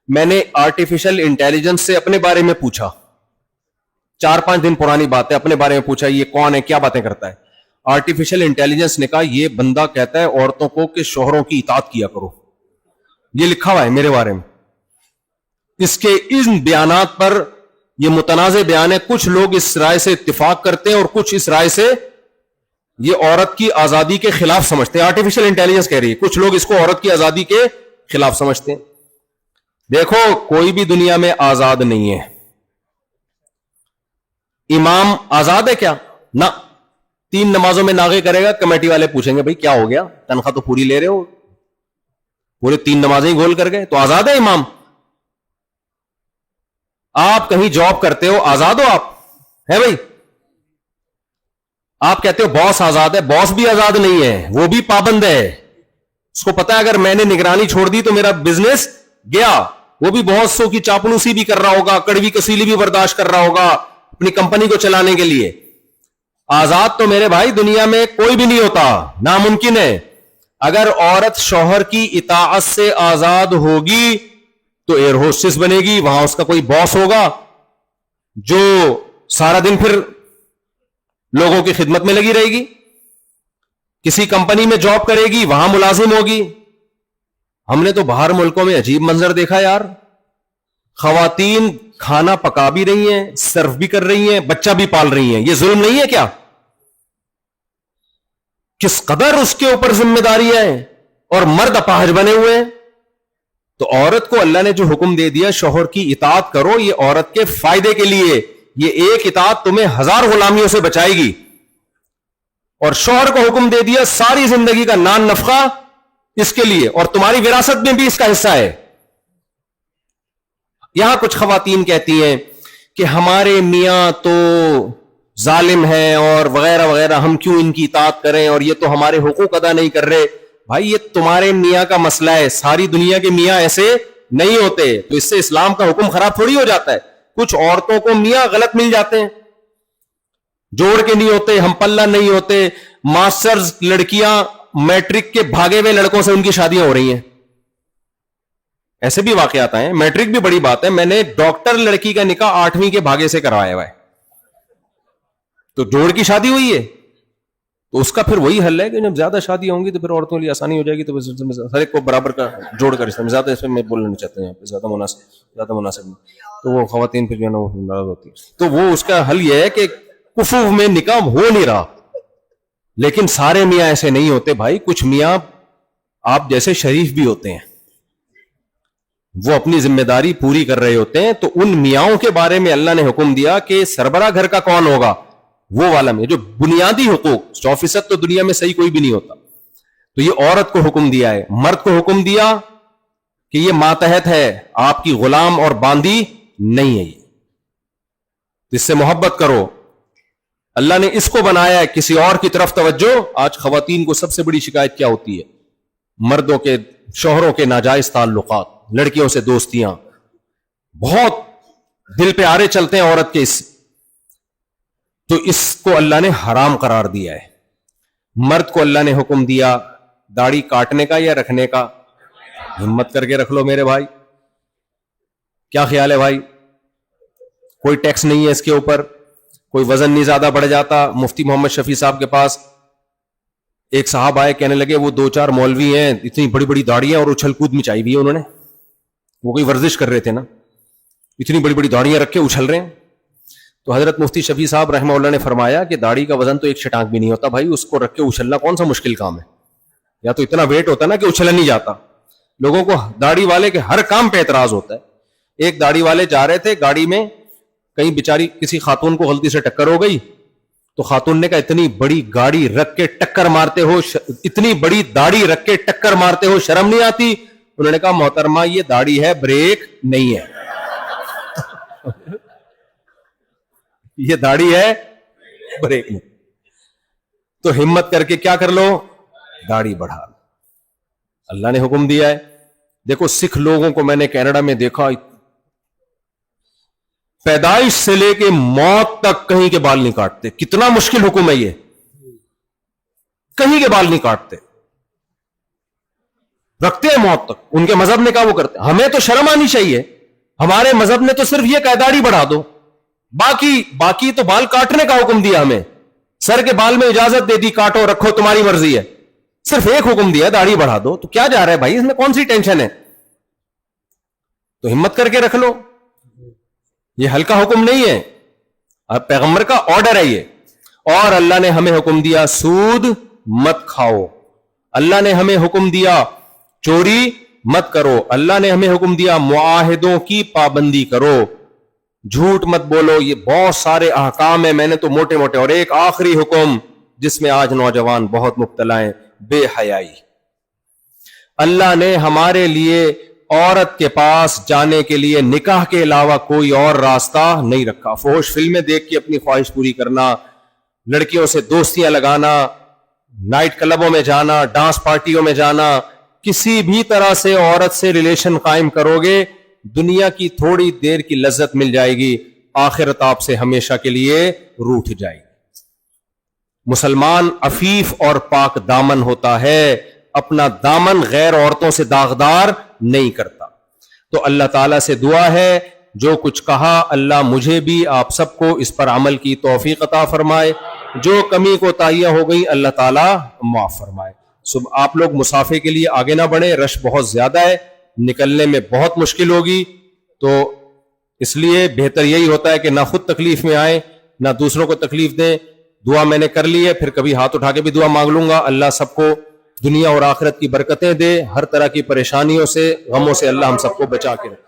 میں نے آرٹیفیشل انٹیلیجنس سے اپنے بارے میں پوچھا, 4-5 دن پرانی بات ہے, اپنے بارے میں پوچھا یہ کون ہے, کیا باتیں کرتا ہے. آرٹیفیشل انٹیلیجنس نے کہا یہ بندہ کہتا ہے عورتوں کو کہ شوہروں کی اطاعت کیا کرو. یہ لکھا ہوا ہے میرے بارے میں. اس کے ان بیانات پر یہ متنازع بیان ہے. کچھ لوگ اس رائے سے اتفاق کرتے ہیں اور کچھ اس رائے سے یہ عورت کی آزادی کے خلاف سمجھتے ہیں. آرٹیفیشل انٹیلیجنس کہہ رہی ہے کچھ لوگ اس کو عورت کی آزادی کے خلاف سمجھتے ہیں. دیکھو کوئی بھی دنیا میں آزاد نہیں ہے. امام آزاد ہے کیا؟ نہ. 3 نمازوں میں ناغے کرے گا, کمیٹی والے پوچھیں گے بھائی کیا ہو گیا, تنخواہ تو پوری لے رہے ہو, پورے 3 نمازیں گول کر گئے, تو آزاد ہے امام. آپ کہیں جاب کرتے ہو, آزاد ہو آپ ہے بھائی. آپ کہتے ہو باس آزاد ہے, باس بھی آزاد نہیں ہے, وہ بھی پابند ہے. اس کو پتا ہے اگر میں نے نگرانی چھوڑ دی تو میرا بزنس گیا. وہ بھی بہت سو کی چاپلوسی بھی کر رہا ہوگا, کڑوی کسیلی بھی برداشت کر رہا ہوگا اپنی کمپنی کو چلانے کے لیے. آزاد تو میرے بھائی دنیا میں کوئی بھی نہیں ہوتا, ناممکن ہے. اگر عورت شوہر کی اطاعت سے آزاد ہوگی تو ایئر ہوسٹس بنے گی, وہاں اس کا کوئی باس ہوگا جو سارا دن پھر لوگوں کی خدمت میں لگی رہے گی. کسی کمپنی میں جاب کرے گی, وہاں ملازم ہوگی. ہم نے تو باہر ملکوں میں عجیب منظر دیکھا یار, خواتین کھانا پکا بھی رہی ہیں, سرو بھی کر رہی ہیں, بچہ بھی پال رہی ہیں. یہ ظلم نہیں ہے کیا؟ کس قدر اس کے اوپر ذمہ داری ہے, اور مرد اپاہج بنے ہوئے ہیں. تو عورت کو اللہ نے جو حکم دے دیا شوہر کی اطاعت کرو, یہ عورت کے فائدے کے لیے. یہ ایک اطاعت تمہیں 1000 غلامیوں سے بچائے گی. اور شوہر کو حکم دے دیا ساری زندگی کا نان نفقہ اس کے لیے, اور تمہاری وراثت میں بھی اس کا حصہ ہے. یہاں کچھ خواتین کہتی ہیں کہ ہمارے میاں تو ظالم ہیں اور وغیرہ وغیرہ، ہم کیوں ان کی اطاعت کریں، اور یہ تو ہمارے حقوق ادا نہیں کر رہے. بھائی یہ تمہارے میاں کا مسئلہ ہے، ساری دنیا کے میاں ایسے نہیں ہوتے. تو اس سے اسلام کا حکم خراب تھوڑی ہو جاتا ہے. کچھ عورتوں کو میاں غلط مل جاتے ہیں، جوڑ کے نہیں ہوتے، ہم پلہ نہیں ہوتے. ماسٹرز لڑکیاں میٹرک کے بھاگے ہوئے لڑکوں سے ان کی شادیاں ہو رہی ہیں. ایسے بھی واقعات ہیں. میٹرک بھی بڑی بات ہے. میں نے ڈاکٹر لڑکی کا نکاح 8ویں کے بھاگے سے کروایا ہوا ہے، تو جوڑ کی شادی ہوئی ہے. تو اس کا پھر وہی حل ہے کہ جب زیادہ شادیاں ہوں گی تو پھر عورتوں کے لیے آسانی ہو جائے گی. تو ہر ایک کو برابر کا جوڑ کر زیادہ اس میں بولنا نہیں چاہتے ہیں، زیادہ مناسب نہیں. تو وہ خواتین پھر جو ہے نا وہ ناراض ہوتی ہے. تو وہ اس کا حل یہ ہے کہ کفو میں نکاح ہو نہیں رہا. لیکن سارے میاں ایسے نہیں ہوتے بھائی. کچھ میاں آپ جیسے شریف بھی ہوتے ہیں، وہ اپنی ذمہ داری پوری کر رہے ہوتے ہیں. تو ان میاں کے بارے میں اللہ نے حکم دیا کہ سربراہ گھر کا کون ہوگا، وہ والا میں جو بنیادی حقوق 100% تو دنیا میں صحیح کوئی بھی نہیں ہوتا. تو یہ عورت کو حکم دیا ہے. مرد کو حکم دیا کہ یہ ماتحت ہے، آپ کی غلام اور باندی نہیں ہے. یہ اس سے محبت کرو. اللہ نے اس کو بنایا ہے، کسی اور کی طرف توجہ. آج خواتین کو سب سے بڑی شکایت کیا ہوتی ہے؟ مردوں کے شوہروں کے ناجائز تعلقات، لڑکیوں سے دوستیاں، بہت دل پہ آرے چلتے ہیں عورت کے. تو اس کو اللہ نے حرام قرار دیا ہے. مرد کو اللہ نے حکم دیا داڑھی کاٹنے کا یا رکھنے کا. ہمت کر کے رکھ لو میرے بھائی. کیا خیال ہے بھائی؟ کوئی ٹیکس نہیں ہے اس کے اوپر، کوئی وزن نہیں زیادہ بڑھ جاتا. مفتی محمد شفیع صاحب کے پاس ایک صاحب آئے، کہنے لگے وہ 2-4 مولوی ہیں، اتنی بڑی بڑی داڑیاں اور اچھل کود مچائی ہوئی ہے انہوں نے. وہ کوئی ورزش کر رہے تھے نا، اتنی بڑی بڑی داڑیاں رکھ کے اچھل رہے ہیں. تو حضرت مفتی شفیع صاحب رحمہ اللہ نے فرمایا کہ داڑھی کا وزن تو ایک شٹانک بھی نہیں ہوتا بھائی، اس کو رکھ کے اچھلنا کون سا مشکل کام ہے؟ یا تو اتنا ویٹ ہوتا نا کہ اچھلا نہیں جاتا. لوگوں کو داڑھی والے کے ہر کام پہ اعتراض ہوتا ہے. ایک داڑھی والے جا رہے تھے گاڑی میں، کہیں بیچاری کسی خاتون کو غلطی سے ٹکر ہو گئی. تو خاتون نے کہا اتنی بڑی گاڑی رکھ کے ٹکر مارتے ہو، اتنی بڑی داڑھی رکھ کے ٹکر مارتے ہو، شرم نہیں آتی؟ انہوں نے کہا محترمہ یہ داڑھی ہے، بریک نہیں ہے. یہ داڑھی ہے، بریک نہیں. تو ہمت کر کے کیا کر لو، داڑھی بڑھا لو. اللہ نے حکم دیا ہے. دیکھو سکھ لوگوں کو میں نے کینیڈا میں دیکھا، پیدائش سے لے کے موت تک کہیں کے بال نہیں کاٹتے. کتنا مشکل حکم ہے یہ، کہیں کے بال نہیں کاٹتے، رکھتے ہیں موت تک. ان کے مذہب نے کہا وہ کرتے. ہمیں تو شرم آنی چاہیے. ہمارے مذہب نے تو صرف یہ کہا داڑھی بڑھا دو، باقی تو بال کاٹنے کا حکم دیا ہمیں. سر کے بال میں اجازت دے دی، کاٹو رکھو تمہاری مرضی ہے. صرف ایک حکم دیا داڑھی بڑھا دو. تو کیا جا رہا ہے بھائی، اس میں کون سی ٹینشن ہے؟ تو ہمت کر کے رکھ لو. یہ ہلکا حکم نہیں ہے، اب پیغمبر کا آرڈر ہے یہ. اور اللہ نے ہمیں حکم دیا سود مت کھاؤ. اللہ نے ہمیں حکم دیا چوری مت کرو. اللہ نے ہمیں حکم دیا معاہدوں کی پابندی کرو، جھوٹ مت بولو. یہ بہت سارے احکام ہیں، میں نے تو موٹے موٹے. اور ایک آخری حکم جس میں آج نوجوان بہت مبتلا ہیں، بے حیائی. اللہ نے ہمارے لیے عورت کے پاس جانے کے لیے نکاح کے علاوہ کوئی اور راستہ نہیں رکھا. فحش فلمیں دیکھ کے اپنی خواہش پوری کرنا، لڑکیوں سے دوستیاں لگانا، نائٹ کلبوں میں جانا، ڈانس پارٹیوں میں جانا، کسی بھی طرح سے عورت سے ریلیشن قائم کرو گے، دنیا کی تھوڑی دیر کی لذت مل جائے گی، آخرت آپ سے ہمیشہ کے لیے روٹھ جائے گی. مسلمان عفیف اور پاک دامن ہوتا ہے، اپنا دامن غیر عورتوں سے داغدار نہیں کرتا. تو اللہ تعالیٰ سے دعا ہے جو کچھ کہا اللہ مجھے بھی آپ سب کو اس پر عمل کی توفیق عطا فرمائے. جو کمی کوتاہیاں ہو گئی اللہ تعالیٰ معاف فرمائے. آپ لوگ مسافے کے لیے آگے نہ بڑھیں، رش بہت زیادہ ہے، نکلنے میں بہت مشکل ہوگی. تو اس لیے بہتر یہی ہوتا ہے کہ نہ خود تکلیف میں آئیں نہ دوسروں کو تکلیف دیں. دعا میں نے کر لی ہے، پھر کبھی ہاتھ اٹھا کے بھی دعا مانگ لوں گا. اللہ سب کو دنیا اور آخرت کی برکتیں دے، ہر طرح کی پریشانیوں سے غموں سے اللہ ہم سب کو بچا کے رکھے.